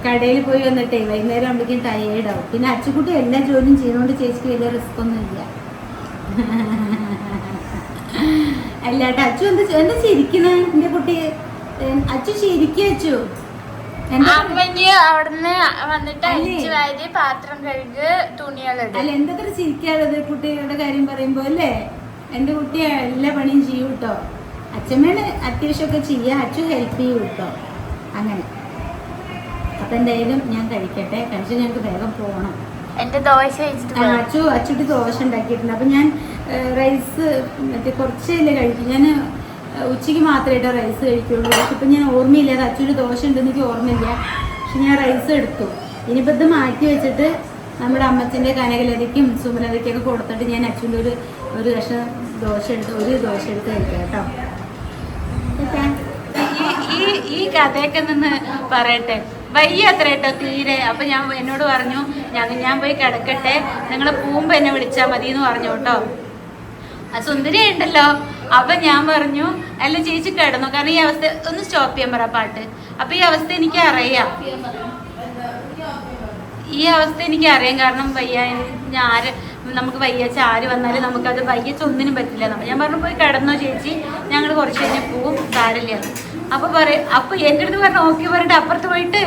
കടയിൽ പോയി വന്നിട്ടേ വൈകുന്നേരം ആകുമ്പോഴേക്കും ടയേർഡാവും. പിന്നെ അച്ചുക്കുട്ടി എല്ലാ ജോലിയും ചെയ്യുന്നതുകൊണ്ട് ചേച്ചിക്ക് വലിയ റിസ്ക് ഒന്നും ഇല്ല. അല്ലാട്ടോ അച്ചു എന്താ ചിരിക്കണേ എൻ്റെ കുട്ടി? അച്ചു ശരിക്കും അച്ചു അമ്മന് അവിടുന്ന് വന്നിട്ട് അഴിച്ചു വാരി പാത്രം കഴുകി തുണികളിടും. അല്ല എന്തൊക്കെ ചിരിക്കാറുള്ളത് കുട്ടികളുടെ കാര്യം പറയുമ്പോ അല്ലേ. എൻ്റെ കുട്ടി എല്ലാ പണിയും ചെയ്യും കേട്ടോ. അച്ഛമ്മേനെ അത്യാവശ്യമൊക്കെ ചെയ്യാം, അച്ചു ഹെൽപ്പ് ചെയ്യും കേട്ടോ. അങ്ങനെ അപ്പം എന്തായാലും ഞാൻ കഴിക്കട്ടെ. കഴിച്ച് ഞങ്ങൾക്ക് വേഗം പോകണം. എന്റെ ദോശ അച്ചുട്ടി ദോശ ഉണ്ടാക്കിയിട്ടുണ്ട്. അപ്പം ഞാൻ റൈസ് മറ്റേ കുറച്ചല്ലേ കഴിക്കും. ഞാൻ ഉച്ചയ്ക്ക് മാത്രമായിട്ട് റൈസ് കഴിക്കുള്ളൂ. പക്ഷെ ഇപ്പം ഞാൻ ഓർമ്മയില്ല, അത് അച്ചുവിന് ദോശ ഉണ്ടെന്ന് എനിക്ക് ഓർമ്മയില്ല. പക്ഷെ ഞാൻ റൈസ് എടുത്തു. ഇനിയിപ്പോൾ ഇത് മാറ്റി വെച്ചിട്ട് നമ്മുടെ അമ്മച്ചിൻ്റെ കനകലരിക്കും സുമലതയ്ക്കൊക്കെ കൊടുത്തിട്ട് ഞാൻ അച്ചുവിൻ്റെ ഒരു കഷ്ണം ദോശ എടുത്ത് കഴിക്കാം കേട്ടോ. ഈ കഥയൊക്കെ നിന്ന് പറയട്ടെ, വയ്യ അത്ര കേട്ടോ തീരെ. അപ്പം എന്നോട് പറഞ്ഞു ഞാൻ പോയി കിടക്കട്ടെ, നിങ്ങൾ പോകുമ്പോൾ എന്നെ വിളിച്ചാൽ മതി എന്ന് പറഞ്ഞു കേട്ടോ. ആ സുന്ദരി ഉണ്ടല്ലോ. അപ്പം ഞാൻ പറഞ്ഞു അല്ല ചേച്ചി കിടന്നു, കാരണം ഈ അവസ്ഥ ഒന്ന് സ്റ്റോപ്പ് ചെയ്യാൻ പറ പാട്ട്. അപ്പം ഈ അവസ്ഥ എനിക്ക് അറിയാം, കാരണം വയ്യ നമുക്ക് വയ്യാച്ച ആര് വന്നാലും നമുക്കത് വയ്യച്ച ഒന്നിനും പറ്റില്ല. ഞാൻ പറഞ്ഞു പോയി കിടന്നോ ചേച്ചി, ഞങ്ങൾ കുറച്ച് കഴിഞ്ഞ് പോവും, സാരില്ല. അപ്പൊ എൻ്റെ അടുത്ത് പറഞ്ഞു ഓക്കെ പറഞ്ഞിട്ട് അപ്പുറത്ത് പോയിട്ട്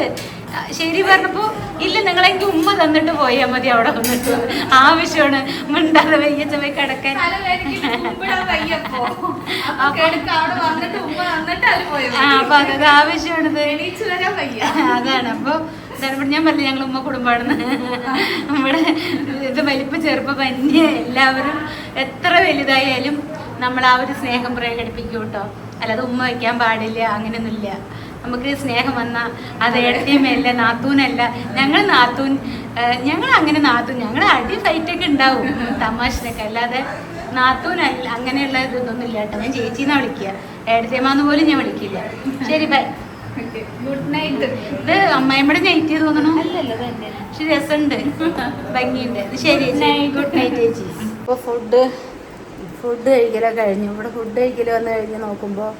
ശരി പറഞ്ഞപ്പോ ഇല്ല നിങ്ങളെങ്കിൽ ഉമ്മ തന്നിട്ട് പോയാൽ മതി അവിടെ വന്നിട്ട്, ആവശ്യമാണ് മിണ്ടാതെ വയ്യച്ച പോയി കിടക്കാൻ. അപ്പൊ അതത് ആവശ്യമാണിത്, അതാണ്. അപ്പൊ ഞാൻ പറഞ്ഞു ഞങ്ങൾ ഉമ്മ കുടുംബമാണെന്ന്. നമ്മുടെ ഇത് വലിപ്പ ചെറുപ്പം തന്നെ എല്ലാവരും എത്ര വലുതായാലും നമ്മൾ ആ ഒരു സ്നേഹം പ്രകടിപ്പിക്കും കേട്ടോ. അല്ലാതെ ഉമ്മ വയ്ക്കാൻ പാടില്ല അങ്ങനെയൊന്നുമില്ല. നമുക്ക് സ്നേഹം വന്നാൽ അത് ഏടത്തിയമ്മയല്ല, നാത്തൂനല്ല. ഞങ്ങൾ അങ്ങനെ നാത്തൂൻ, ഞങ്ങൾ അടി ഫൈറ്റൊക്കെ ഉണ്ടാവും തമാശനൊക്കെ, അല്ലാതെ നാത്തൂനല്ല അങ്ങനെയുള്ള ഇതൊന്നും ഇല്ല കേട്ടോ. ഞാൻ ചേച്ചീന്നാ വിളിക്കുക, ഏടത്തിയമ്മന്ന് പോലും ഞാൻ വിളിക്കില്ല. ശരി ബൈ, ഗുഡ് നൈറ്റ്. ഇത് അമ്മായിമ്മയുടെ നൈറ്റ് തോന്നണോ? അല്ലല്ലോ തന്നെ, പക്ഷെ രസമുണ്ട്, ഭംഗിയുണ്ട്. ഇത് ശരി, ഗുഡ് നൈറ്റ് ചേച്ചി. ഇപ്പോൾ ഫുഡ് കഴിക്കലൊക്കെ കഴിഞ്ഞു. ഇവിടെ ഫുഡ് കഴിക്കൽ വന്ന് കഴിഞ്ഞ് നോക്കുമ്പോൾ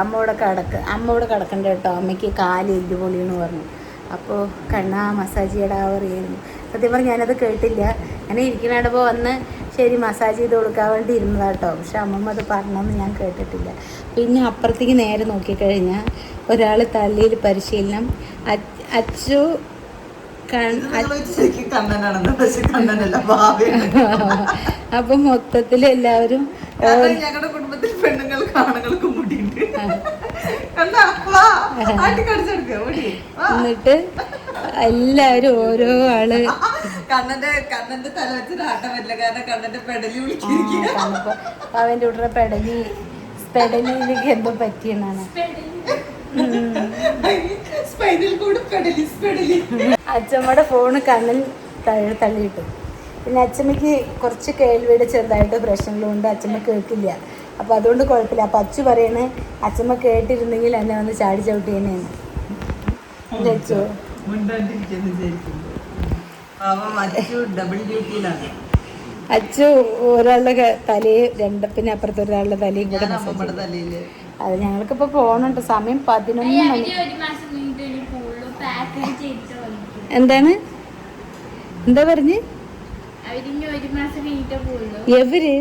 അമ്മ ഇവിടെ കിടക്കണ്ട കേട്ടോ. അമ്മയ്ക്ക് കാല് എല്ല് പൊളിയെന്ന് പറഞ്ഞു. അപ്പോൾ മസാജ് ചെയ്യാറായിരുന്നു. സത്യം പറഞ്ഞാൽ ഞാനത് കേട്ടില്ല. അങ്ങനെ ഇരിക്കണപ്പോൾ വന്ന് ശരി മസാജ് ചെയ്ത് കൊടുക്കാൻ വേണ്ടി ഇരുന്നതാട്ടോ. പക്ഷെ അമ്മമ്മ അത് പറഞ്ഞൊന്നും ഞാൻ കേട്ടിട്ടില്ല. പിന്നെ അപ്പുറത്തേക്ക് നേരെ നോക്കിക്കഴിഞ്ഞാൽ ഒരാൾ തള്ളിയിൽ പരിശീലനം, അച്ചു അപ്പം മൊത്തത്തിൽ എല്ലാവരും ഞങ്ങളുടെ കുടുംബത്തിൽ പെണ്ണുങ്ങൾക്ക് ആണുങ്ങൾക്ക് മുടിയുണ്ട്. എന്നിട്ട് എല്ലാവരും ഓരോ ആള് കണ്ണന്റെ തല വെച്ചിട്ട് ആട്ടം പറ്റില്ല, കാരണം കണ്ണന്റെ പെടലി വിളിക്കുക. അവന്റെ കൂടെ പെടലിയിലേക്ക് എന്തോ പറ്റിയെന്നാണ്. അച്ഛമ്മയുടെ ഫോണ് കണ്ണിൽ തള്ളിയിട്ടു. പിന്നെ അച്ഛമ്മയ്ക്ക് കുറച്ച് കേൾവിയുടെ ചെറുതായിട്ട് പ്രശ്നങ്ങളുണ്ട്, അച്ഛമ്മ കേൾക്കില്ല. അപ്പോൾ അതുകൊണ്ട് കുഴപ്പമില്ല. അപ്പം അച്ചു പറയണേ അച്ഛമ്മ കേട്ടിരുന്നെങ്കിൽ എന്നെ വന്ന് ചാടി ചവിട്ടി തന്നെയാണ്. അച്ചു അച്ചു ഒരാളുടെ തലയും പിന്നെ അപ്പുറത്തെ ഒരാളുടെ തലയും കൂടെ അത് ഞങ്ങൾക്കിപ്പോൾ പോകണുണ്ട്. സമയം 11 മണി. എന്താണ് എന്താ പറഞ്ഞ് എവര്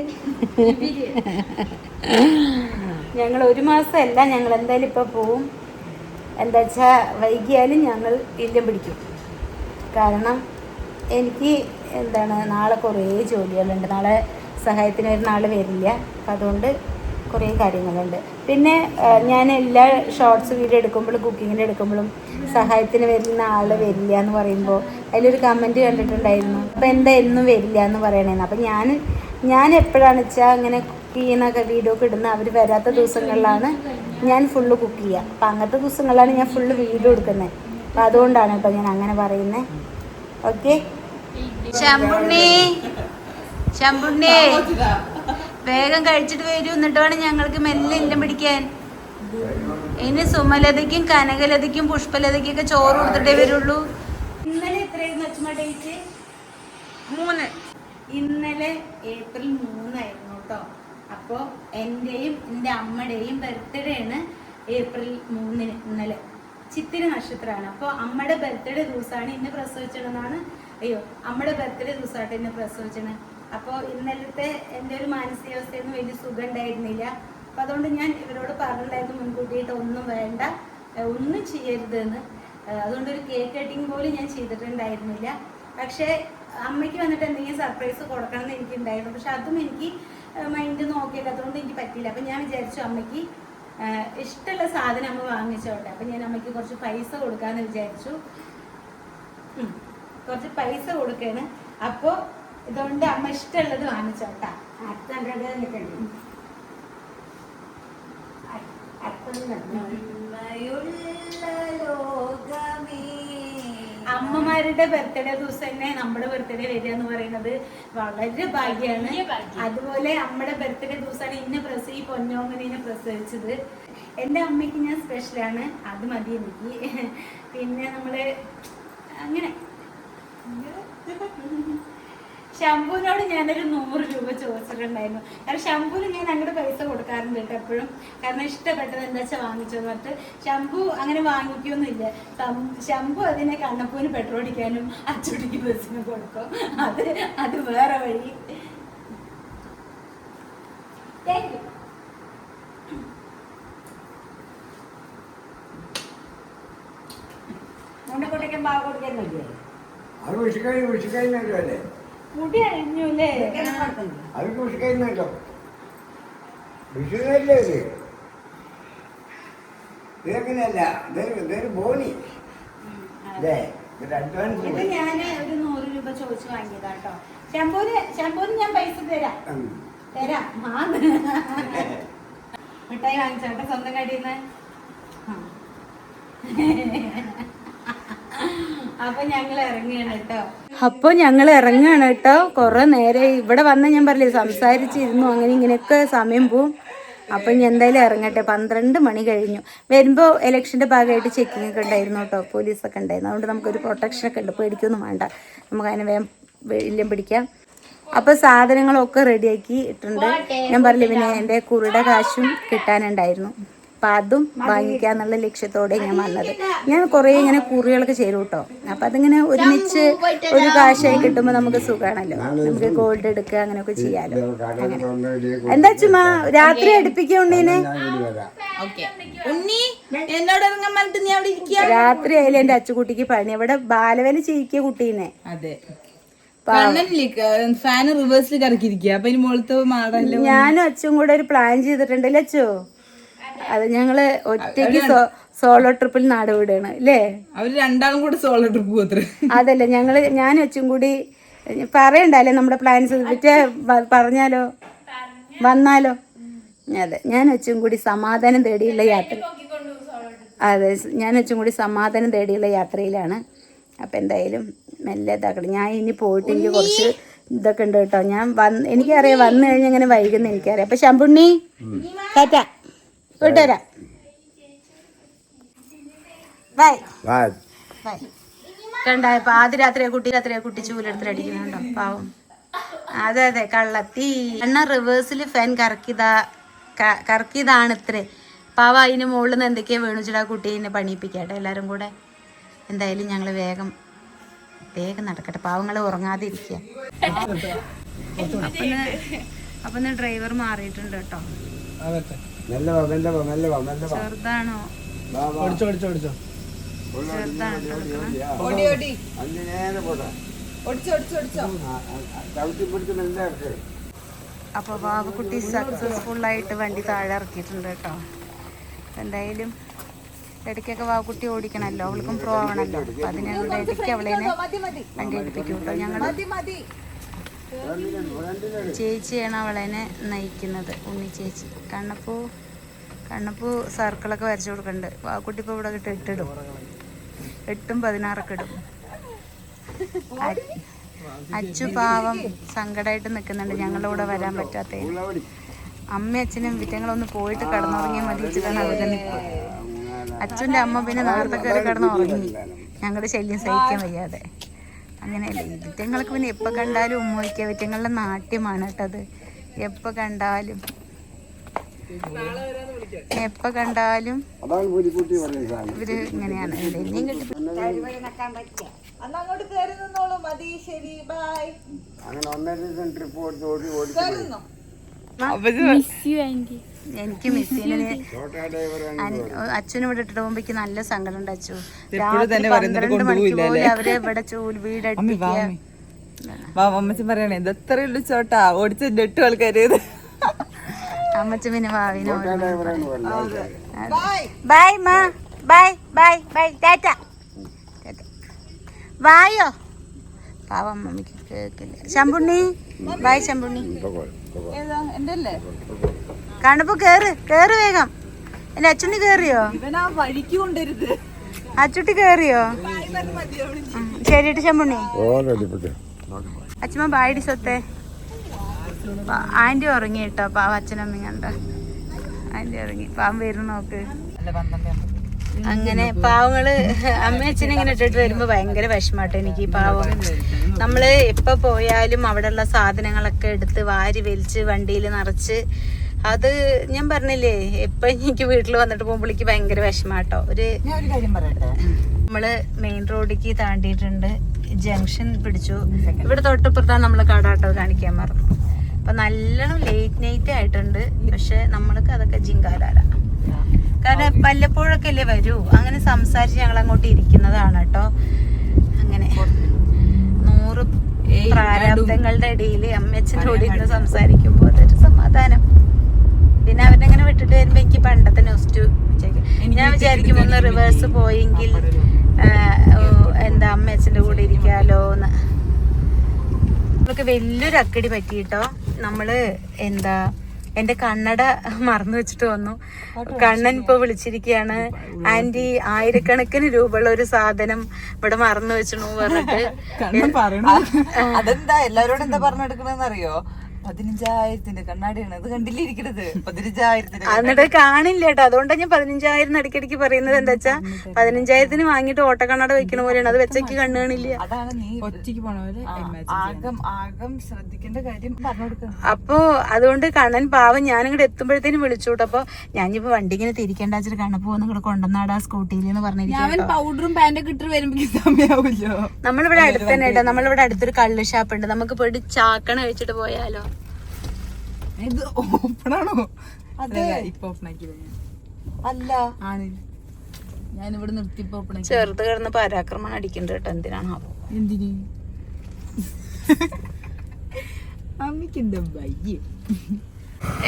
ഞങ്ങൾ 1 മാസമല്ല, ഞങ്ങൾ എന്തായാലും ഇപ്പൊ പോവും. എന്താ വെച്ചാൽ വൈകിയാലും ഞങ്ങൾ ഇല്ലം പിടിക്കും. കാരണം എനിക്ക് നാളെ കുറേ ജോലികളുണ്ട്. നാളെ സഹായത്തിന് വരുന്ന ആൾ വരില്ല. അപ്പം അതുകൊണ്ട് കുറേ കാര്യങ്ങളുണ്ട്. പിന്നെ ഞാൻ എല്ലാ ഷോർട്സ് വീഡിയോ എടുക്കുമ്പോഴും കുക്കിങ്ങിൻ്റെ എടുക്കുമ്പോഴും സഹായത്തിന് വരുന്ന ആൾ വരില്ല എന്ന് പറയുമ്പോൾ അതിലൊരു കമൻറ്റ് കണ്ടിട്ടുണ്ടായിരുന്നു. അപ്പോൾ എന്താ എന്നും വരില്ല എന്ന് പറയണേന്ന്. അപ്പം ഞാൻ എപ്പോഴാണെന്ന് വെച്ചാൽ അങ്ങനെ കുക്ക് ചെയ്യുന്ന വീഡിയോ ഒക്കെ ഇടുന്ന അവർ വരാത്ത ദിവസങ്ങളിലാണ് ഞാൻ ഫുള്ള് കുക്ക് ചെയ്യുക. അപ്പം അങ്ങനത്തെ ദിവസങ്ങളിലാണ് ഞാൻ ഫുള്ള് വീഡിയോ എടുക്കുന്നത്. അപ്പം അതുകൊണ്ടാണ് കേട്ടോ ഞാൻ അങ്ങനെ പറയുന്നത്. ഓക്കെ ശമ്പുണ്ണി ശമ്പുണ്ണേ വേഗം കഴിച്ചിട്ട് വരൂ, എന്നിട്ട് വേണം ഞങ്ങൾക്ക് മെല്ലെ ഇല്ലം പിടിക്കാൻ. ഇനി സുമലതയ്ക്കും കനകലതയ്ക്കും പുഷ്പലതയ്ക്കും ഒക്കെ ചോറ് കൊടുത്തിട്ടേ വരുള്ളൂ. ഇന്നലെ എത്രയായിരുന്നു അച്ഛമ്മ ഡേറ്റ്? 3. ഇന്നലെ ഏപ്രിൽ 3 ആയിരുന്നു കേട്ടോ. അപ്പോൾ എൻ്റെയും എൻ്റെ അമ്മയുടെയും ബർത്ത്ഡേ ആണ് ഏപ്രിൽ 3 ഇന്നലെ. ചിത്തിര നക്ഷത്രമാണ്. അപ്പോൾ അമ്മയുടെ ബർത്ത്ഡേ ദിവസമാണ് ഇന്ന് പ്രസവിച്ചതെന്നാണ്. അമ്മയുടെ ബർത്ത്ഡേ ദിവസമായിട്ട് ഇന്ന് പ്രസവിച്ചത്. അപ്പോൾ ഇന്നലത്തെ എൻ്റെ ഒരു മാനസികാവസ്ഥയൊന്നും വലിയ സുഖം ഉണ്ടായിരുന്നില്ല. അപ്പം അതുകൊണ്ട് ഞാൻ ഇവരോട് പറഞ്ഞിട്ടുണ്ടായിരുന്നു മുൻകൂട്ടിയിട്ട് ഒന്നും വേണ്ട, ഒന്നും ചെയ്യരുതെന്ന്. അതുകൊണ്ടൊരു കേക്ക് കട്ടിങ് പോലും ഞാൻ ചെയ്തിട്ടുണ്ടായിരുന്നില്ല. പക്ഷേ അമ്മയ്ക്ക് വന്നിട്ട് എന്തെങ്കിലും സർപ്രൈസ് കൊടുക്കണം എന്ന് എനിക്കുണ്ടായിരുന്നു. പക്ഷെ അതും എനിക്ക് മൈൻഡ് നോക്കിയില്ല, അതുകൊണ്ട് എനിക്ക് പറ്റിയില്ല. അപ്പം ഞാൻ വിചാരിച്ചു അമ്മയ്ക്ക് ഇഷ്ടമുള്ള സാധനം അമ്മ വാങ്ങിച്ചോട്ടെ. അപ്പം ഞാൻ അമ്മയ്ക്ക് കുറച്ച് പൈസ കൊടുക്കാമെന്ന് വിചാരിച്ചു. കുറച്ച് പൈസ കൊടുക്കാണ്. അപ്പോൾ ഇതുകൊണ്ട് അമ്മ ഇഷ്ടമുള്ളത് വാങ്ങിച്ചോട്ടാ. അമ്മമാരുടെ ബർത്ത്ഡേ ദിവസം തന്നെ നമ്മുടെ ബർത്ത്ഡേ വരിക എന്ന് പറയുന്നത് വളരെ ഭാഗ്യമാണ്. അതുപോലെ നമ്മുടെ ബർത്ത്ഡേ ദിവസമാണ് ഈ പൊന്നോമനെ പ്രസവിച്ചത്. എൻ്റെ അമ്മയ്ക്ക് ഞാൻ സ്പെഷ്യലാണ്, അത് മതി എനിക്ക്. പിന്നെ നമ്മള് അങ്ങനെ ശംഭുവിനോട് ഞാനൊരു 100 രൂപ ചോദിച്ചിട്ടുണ്ടായിരുന്നു. കാരണം ശംഭുവിന് ഞാൻ അങ്ങോട്ട് പൈസ കൊടുക്കാറുണ്ട് കേട്ടോ എപ്പോഴും. കാരണം ഇഷ്ടപ്പെട്ടത് എന്താ വെച്ചാൽ വാങ്ങിച്ചോന്ന് പറഞ്ഞിട്ട് ശംഭു അങ്ങനെ വാങ്ങിക്കൊന്നുമില്ല. ശംഭു അതിനെ കണ്ണപ്പൂവിന് പെട്രോൾ അടിക്കാനും അച്ചുടിക്ക് ബസ്സിന് കൊടുക്കും. അത് വേറെ വഴി. മുണ്ടക്കൊട്ടയ്ക്കും പാവ കൊടുക്കുന്നില്ലേ? അത് വിഷുക്കഴിഞ്ഞല്ലേ? മുടി അഴിഞ്ഞു അല്ലേ? അവർക്ക് വിഷുക്കഴിഞ്ഞോ? വിഷുക്കല്ലേ ഇത്? ഇതെങ്ങനെയല്ല, ഇതൊരു ബോണി അല്ലേ? ഇത് ഞാന് ഒരു 100 രൂപ ചോദിച്ചു വാങ്ങിയതാട്ടോ. ശംഭൂന് ഞാൻ പൈസ തരാം. മിഠായി വാങ്ങിച്ചോട്ടെ സ്വന്തം കടയിന്ന്. അപ്പൊ ഞങ്ങൾ ഇറങ്ങുകയാണ് കേട്ടോ. കുറെ നേരം ഇവിടെ വന്ന് ഞാൻ പറഞ്ഞില്ലേ സംസാരിച്ചിരുന്നു, അങ്ങനെ ഇങ്ങനെയൊക്കെ സമയം പോവും. അപ്പൊ ഇനി എന്തായാലും ഇറങ്ങട്ടെ. 12 മണി കഴിഞ്ഞു. വരുമ്പോ ഇലക്ഷന്റെ ഭാഗമായിട്ട് ചെക്കിംഗ് ഒക്കെ ഉണ്ടായിരുന്നു കേട്ടോ, പോലീസൊക്കെ ഉണ്ടായിരുന്നു. അതുകൊണ്ട് നമുക്കൊരു പ്രൊട്ടക്ഷനൊക്കെ ഉണ്ട്, പേടിക്കൊന്നും വേണ്ട. നമുക്ക് അതിനെ വേഗം ഇല്ലം പിടിക്കാം. അപ്പൊ സാധനങ്ങളൊക്കെ റെഡിയാക്കി ഇട്ടുണ്ട്. ഞാൻ പറഞ്ഞില്ലേ പിന്നെ എൻ്റെ കുറിയുടെ കാശും കിട്ടാനുണ്ടായിരുന്നു. അപ്പം അതും വാങ്ങിക്കാന്നുള്ള ലക്ഷ്യത്തോടെ ഞാൻ വന്നത്. ഞാൻ കുറേ ഇങ്ങനെ കുറികളൊക്കെ ചെയ്തു കേട്ടോ. അപ്പം അതിങ്ങനെ ഒരുമിച്ച് ഒരു കാശായി കിട്ടുമ്പോൾ നമുക്ക് സുഖമാണല്ലോ. നമുക്ക് ഗോൾഡ് എടുക്കുക അങ്ങനെയൊക്കെ ചെയ്യാലോ. അങ്ങനെ എന്താ ചുമ്മാ രാത്രി അടുപ്പിക്കുണ്ടീനെ രാത്രി ആയാലും എൻ്റെ അച്ചുകുട്ടിക്ക് പണി. ഇവിടെ ബാലവേല ചെയ്യിക്കുക കുട്ടീനെ. ഞാനും അച്ചും കൂടെ ഒരു പ്ലാൻ ചെയ്തിട്ടുണ്ടല്ലേ അച്ചു? അത് ഞങ്ങള് ഒറ്റയ്ക്ക് സോളോ ട്രിപ്പിൽ നാട് വിടുകയാണ് അല്ലേ? അവര് രണ്ടാളും കൂടെ സോളോ ട്രിപ്പ് പോത്രേ. അതല്ല ഞാനും അച്ചും കൂടി പറയണ്ടല്ലേ നമ്മുടെ പ്ലാൻസ് പറഞ്ഞാലോ വന്നാലോ? അതെ, ഞാൻ അച്ചും കൂടി സമാധാനം തേടിയുള്ള യാത്ര. അതെ, ഞാൻ അച്ചും കൂടി സമാധാനം തേടിയുള്ള യാത്രയിലാണ്. അപ്പം എന്തായാലും മെല്ലെ ഇതാക്കണം. ഞാൻ ഇനി പോയിട്ട് എനിക്ക് കുറച്ച് ഇതൊക്കെ ഉണ്ട് കേട്ടോ. എനിക്കറിയാം വന്നു കഴിഞ്ഞാൽ അങ്ങനെ വൈകുന്ന എനിക്കറിയാം. അപ്പം ശമ്പുണ്ണി ടാറ്റ, വിട്ടുതരാം. Bye bye. കണ്ടായപ്പോൾ ആദ്യ രാത്രിയെ കുട്ടി ചൂലെടുത്തിട്ട് അടിക്കുന്നുണ്ടോ പാവം. അതെ കള്ളത്തി എണ്ണ റിവേഴ്സിൽ ഫാൻ കറക്കിയതാണ് ഇത്രേ പാവ. അതിന് മുകളിൽ നിന്ന് എന്തൊക്കെയാ വേണിച്ചിട്ട് ആ കുട്ടീനെ പണിയിപ്പിക്കട്ടെ എല്ലാവരും കൂടെ. എന്തായാലും ഞങ്ങൾ വേഗം നടക്കട്ടെ, പാവങ്ങൾ ഉറങ്ങാതെ ഇരിക്കുക. അപ്പം ഡ്രൈവർ മാറിയിട്ടുണ്ട് കേട്ടോ. ചെറുതാണോ? അപ്പൊ ബാബുക്കുട്ടി സക്സസ്ഫുള്ളായിട്ട് വണ്ടി താഴെ ഇറക്കിയിട്ടുണ്ട് കേട്ടോ. എന്തായാലും ഇടയ്ക്കൊക്കെ വാവുകുട്ടി ഓടിക്കണമല്ലോ, അവൾക്കും പ്രോ ആവണല്ലോ. അപ്പം അതിനുള്ള ഇടയ്ക്ക് അവളേനെ വണ്ടി എടുപ്പിക്കും കേട്ടോ. ഞങ്ങൾ ചേച്ചിയാണ് അവളേനെ നയിക്കുന്നത്, ഉണ്ണി ചേച്ചി. കണ്ണപ്പൂ സർക്കിളൊക്കെ വരച്ചു കൊടുക്കുന്നുണ്ട്. വാവുകുട്ടി ഇപ്പോൾ ഇവിടെ ഇട്ടിടും 8ഉം 16 ഇടും. അച്ചു പാവം സങ്കടമായിട്ട് നിൽക്കുന്നുണ്ട് ഞങ്ങളുടെ കൂടെ വരാൻ പറ്റാത്ത. അമ്മയും അച്ഛനും വിറ്റങ്ങളൊന്ന് പോയിട്ട് കിടന്നുറങ്ങിയാൽ മതി വെച്ചിട്ടാണ് അവരുടെ നിൽപ്പ്. അച്ഛൻ്റെ അമ്മ പിന്നെ നേരത്തെ കയറി കിടന്ന് ഉറങ്ങി, ഞങ്ങളുടെ ശല്യം സഹിക്കാൻ വയ്യാതെ. അങ്ങനെയല്ലേ വിറ്റങ്ങൾക്ക് പിന്നെ എപ്പോൾ കണ്ടാലും ഉമ്മ വയ്ക്കുക. വിറ്റങ്ങളുടെ നാട്യമാണ് കേട്ടത്. എപ്പോൾ കണ്ടാലും ഇവര് ഇങ്ങനെയാണ്. ഇനിയും കിട്ടി അങ്ങോട്ട് കയറി നിന്നോളൂ. മതി, ശരി, ബൈ. എനിക്ക് മിസ്സിനെ അച്ഛനും ഇവിടെ ഇട്ടിട്ട് പോകുമ്പോ എനിക്ക് നല്ല സങ്കടം ഉണ്ട്. അച്ചു 12 മണിക്ക് പോലും അവരെ ഇവിടെ വീടടുപ്പിക്കുക. അമ്മച്ചൻ പറയണേ ഇതെത്രേ ഉള്ളു ചോട്ടാ ഓടിച്ച 8 ആൾക്കാര്. അമ്മച്ച പിന്നെ ഭാവിനോ ബൈ മാ, ബൈ ബൈ ബൈ, ടാറ്റ വായോ. പാവം മമ്മിക്ക് കേക്കില്ല. ശമ്പുണ്ണി ബൈ. ശമ്പുണ്ണി എന്റെ അല്ലേ കാണുമ്പോ കേറ് വേഗം. എന്റെ അച്ചുണ്ണി കേറിയോ? ഇവനാ വഴിക്ക് കൊണ്ടരുത്. അച്ചുട്ടി കേറിയോ? ശരിട്ട് ശമ്പുണ്ണി. അച്ഛമ്മ ബായിടി സ്വത്തെ. ആന്റി ഉറങ്ങി കേട്ടോ. പാവ അച്ഛനമ്മ കണ്ട ആന്റി ഉറങ്ങി. പാവം വരും നോക്ക്. അങ്ങനെ പാവങ്ങള് അമ്മ അച്ഛനെ ഇങ്ങനെ ഇട്ടിട്ട് വരുമ്പോ ഭയങ്കര വിഷമാട്ടോ എനിക്ക്. പാവം നമ്മള് എപ്പോ പോയാലും അവിടെയുള്ള സാധനങ്ങളൊക്കെ എടുത്ത് വാരി വലിച്ച് വണ്ടിയിൽ നിറച്ച്, അത് ഞാൻ പറഞ്ഞില്ലേ എപ്പൊ എനിക്ക് വീട്ടിൽ വന്നിട്ട് പോകുമ്പോഴേക്ക് ഭയങ്കര വിഷമാട്ടോ. ഒരു കാര്യം പറയട്ടെ, നമ്മള് മെയിൻ റോഡിലേക്ക് താണ്ടിയിട്ടുണ്ട്. ജംഗ്ഷൻ പിടിച്ചു. ഇവിടെ തൊട്ടപ്പുറത്താണ് നമ്മള് കടാട്ടോ കാണിക്കാൻ മറന്നു. അപ്പൊ നല്ലോണം ലേറ്റ് നൈറ്റ് ആയിട്ടുണ്ട്. പക്ഷെ നമ്മൾക്ക് അതൊക്കെ ജിങ്കാലാല. കാരണം വല്ലപ്പോഴൊക്കെ അല്ലേ വരൂ. അങ്ങനെ സംസാരിച്ച് ഞങ്ങൾ അങ്ങോട്ട് ഇരിക്കുന്നതാണ് കേട്ടോ. അങ്ങനെ 100 പ്രാരാബ്ദങ്ങളുടെ ഇടയിൽ അമ്മച്ചൻ്റെ കൂടെ ഇരുന്ന് സംസാരിക്കുമ്പോൾ അതൊരു സമാധാനം. പിന്നെ അവരങ്ങനെ വിട്ടിട്ട് വരുമ്പോ എനിക്ക് പണ്ടത്തെ നെക്സ്റ്റ് ഞാൻ വിചാരിക്കും ഒന്ന് റിവേഴ്സ് പോയെങ്കിൽ എന്താ അമ്മച്ചൻ്റെ കൂടെ ഇരിക്കാലോന്ന്. നമുക്ക് വലിയൊരു അക്കടി പറ്റിയിട്ടോ. നമ്മള് എന്താ എന്റെ കണ്ണട മറന്നു വെച്ചിട്ട് വന്നു. കണ്ണൻ ഇപ്പൊ വിളിച്ചിരിക്കുകയാണ്, ആന്റി 1000കണക്കിന് രൂപയുള്ള ഒരു സാധനം ഇവിടെ മറന്നു വെച്ചു പറഞ്ഞിട്ട്. അതെന്താ എല്ലാരോടും എന്താ പറഞ്ഞെടുക്കണെന്ന് അറിയോ? 15,000 കണ്ണാടിയാണ്. അത് കണ്ടില്ലേ ഇരിക്കണത് 15,000. എന്നിട്ട് കാണില്ല കേട്ടോ. അതുകൊണ്ടാണ് ഞാൻ 15,000 ഇടയ്ക്കിടയ്ക്ക് പറയുന്നത്. എന്താ വെച്ചാ 15,000 വാങ്ങിട്ട് ഓട്ട കണ്ണാട വെക്കണ പോലെയാണ്. അത് വെച്ചേക്ക് കണ്ണു കാണില്ല. അതാണ് നീ ഒറ്റയ്ക്ക് പോണ ആകം ശ്രദ്ധിക്കേണ്ട കാര്യം പറഞ്ഞു കൊടുക്കണം. അപ്പൊ അതുകൊണ്ട് കണ്ണൻ പാവം ഞാനിങ്ങോട്ട് എത്തുമ്പോഴത്തേനും വിളിച്ചോട്ടോ. അപ്പൊ ഞാനിപ്പോ വണ്ടി ഇങ്ങനെ തിരിക്കേണ്ട വെച്ചിട്ട് കണ്ണപ്പോ ഇങ്ങോട്ട് കൊണ്ടുവന്നാടാ സ്കൂട്ടിയിൽ എന്ന് പറഞ്ഞിരിക്കും. പൗഡറും പാന്റൊക്കെ ഇട്ട് വരുമ്പോ സമയാവില്ലോ. നമ്മളിവിടെ അടുത്ത് തന്നെ കേട്ടോ. നമ്മളിവിടെ അടുത്തൊരു കള്ള് ഷാപ്പ് ഉണ്ട്. നമുക്ക് പോയിട്ട് ചാക്കണ കഴിച്ചിട്ട് പോയാലോ? ഇത് ഓപ്പണാണോ? അതെ, ഇപ്പൊ ഓപ്പണാക്കി അല്ല ആണ്. ഞാനിവിടെ നിർത്തിപ്പോ ഓപ്പണാക്കി. ചെറുത് കിടന്ന് പരാക്രമണം അടിക്കണ്ട കേട്ടോ. എന്തിനാണോ? എന്തിന്? അമ്മക്കെന്താ വയ്യ.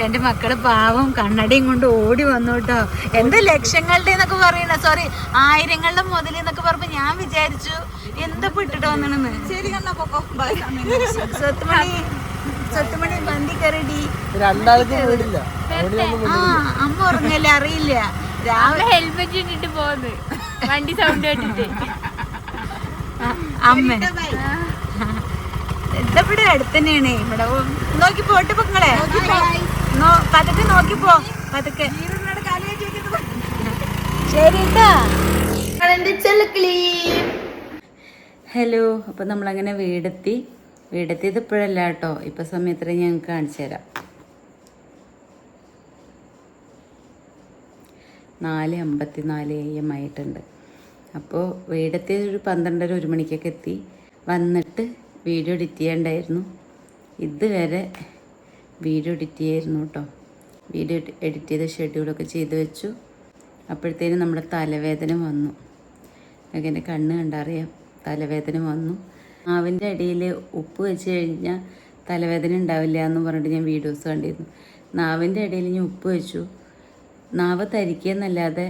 എന്റെ മക്കള് പാവം കണ്ണടയും കൊണ്ട് ഓടി വന്നു കേട്ടോ. എന്താ ലക്ഷങ്ങളുടെ എന്നൊക്കെ പറയണ, സോറി 1000ങ്ങളുടെ മുതൽ എന്നൊക്കെ പറഞ്ഞപ്പോ ഞാൻ വിചാരിച്ചു എന്താ ഇട്ടിട്ട് വന്നെന്ന്. ശരി കണ്ണാ പൊക്കോ. സ്വത്തുമണി ബന്തി കയറിടി. ആ അമ്മ ഉറങ്ങല്ലേ, അറിയില്ല. രാവിലെ ഹെൽമെറ്റ് ഇട്ടിട്ട് പോന്ന് വണ്ടി സൗണ്ട് കേട്ടിട്ട്. അമ്മ ഇവിടെ അടുത്ത് തന്നെയാണ്. ഇവിടെ നോക്കി പോട്ട് പൊങ്ങളെ പതുക്കെ നോക്കിപ്പോ പതുക്കെ. ശരിട്ടാ. ഹലോ. അപ്പം നമ്മളങ്ങനെ വീടെത്തിയത് ഇപ്പോഴല്ല കേട്ടോ. ഇപ്പം സമയത്തിന് ഞാൻ കാണിച്ചു തരാം. 4:54 AM ആയിട്ടുണ്ട്. അപ്പോൾ വീടെത്തിയത് ഒരു 12:30 1 മണിക്കൊക്കെ എത്തി. വന്നിട്ട് വീഡിയോ എഡിറ്റ് ചെയ്യാണ്ടായിരുന്നു. ഇതുവരെ വീഡിയോ എഡിറ്റ് ചെയ്യായിരുന്നു കേട്ടോ. വീഡിയോ എഡിറ്റ് ചെയ്ത ഷെഡ്യൂളൊക്കെ ചെയ്ത് വെച്ചു. അപ്പോഴത്തേനും നമ്മുടെ തലവേദന വന്നു. അങ്ങനെ കണ്ണ് കണ്ടറിയാം തലവേദന വന്നു. നാവിൻ്റെ അടിയിൽ ഉപ്പ് വെച്ച് കഴിഞ്ഞാൽ തലവേദന ഉണ്ടാവില്ല എന്ന് പറഞ്ഞിട്ട് ഞാൻ വീഡിയോസ് കണ്ടിരുന്നു. നാവിൻ്റെ ഇടയിൽ ഞാൻ ഉപ്പ് വെച്ചു. നാവ് തരിക്കുകയെന്നല്ലാതെ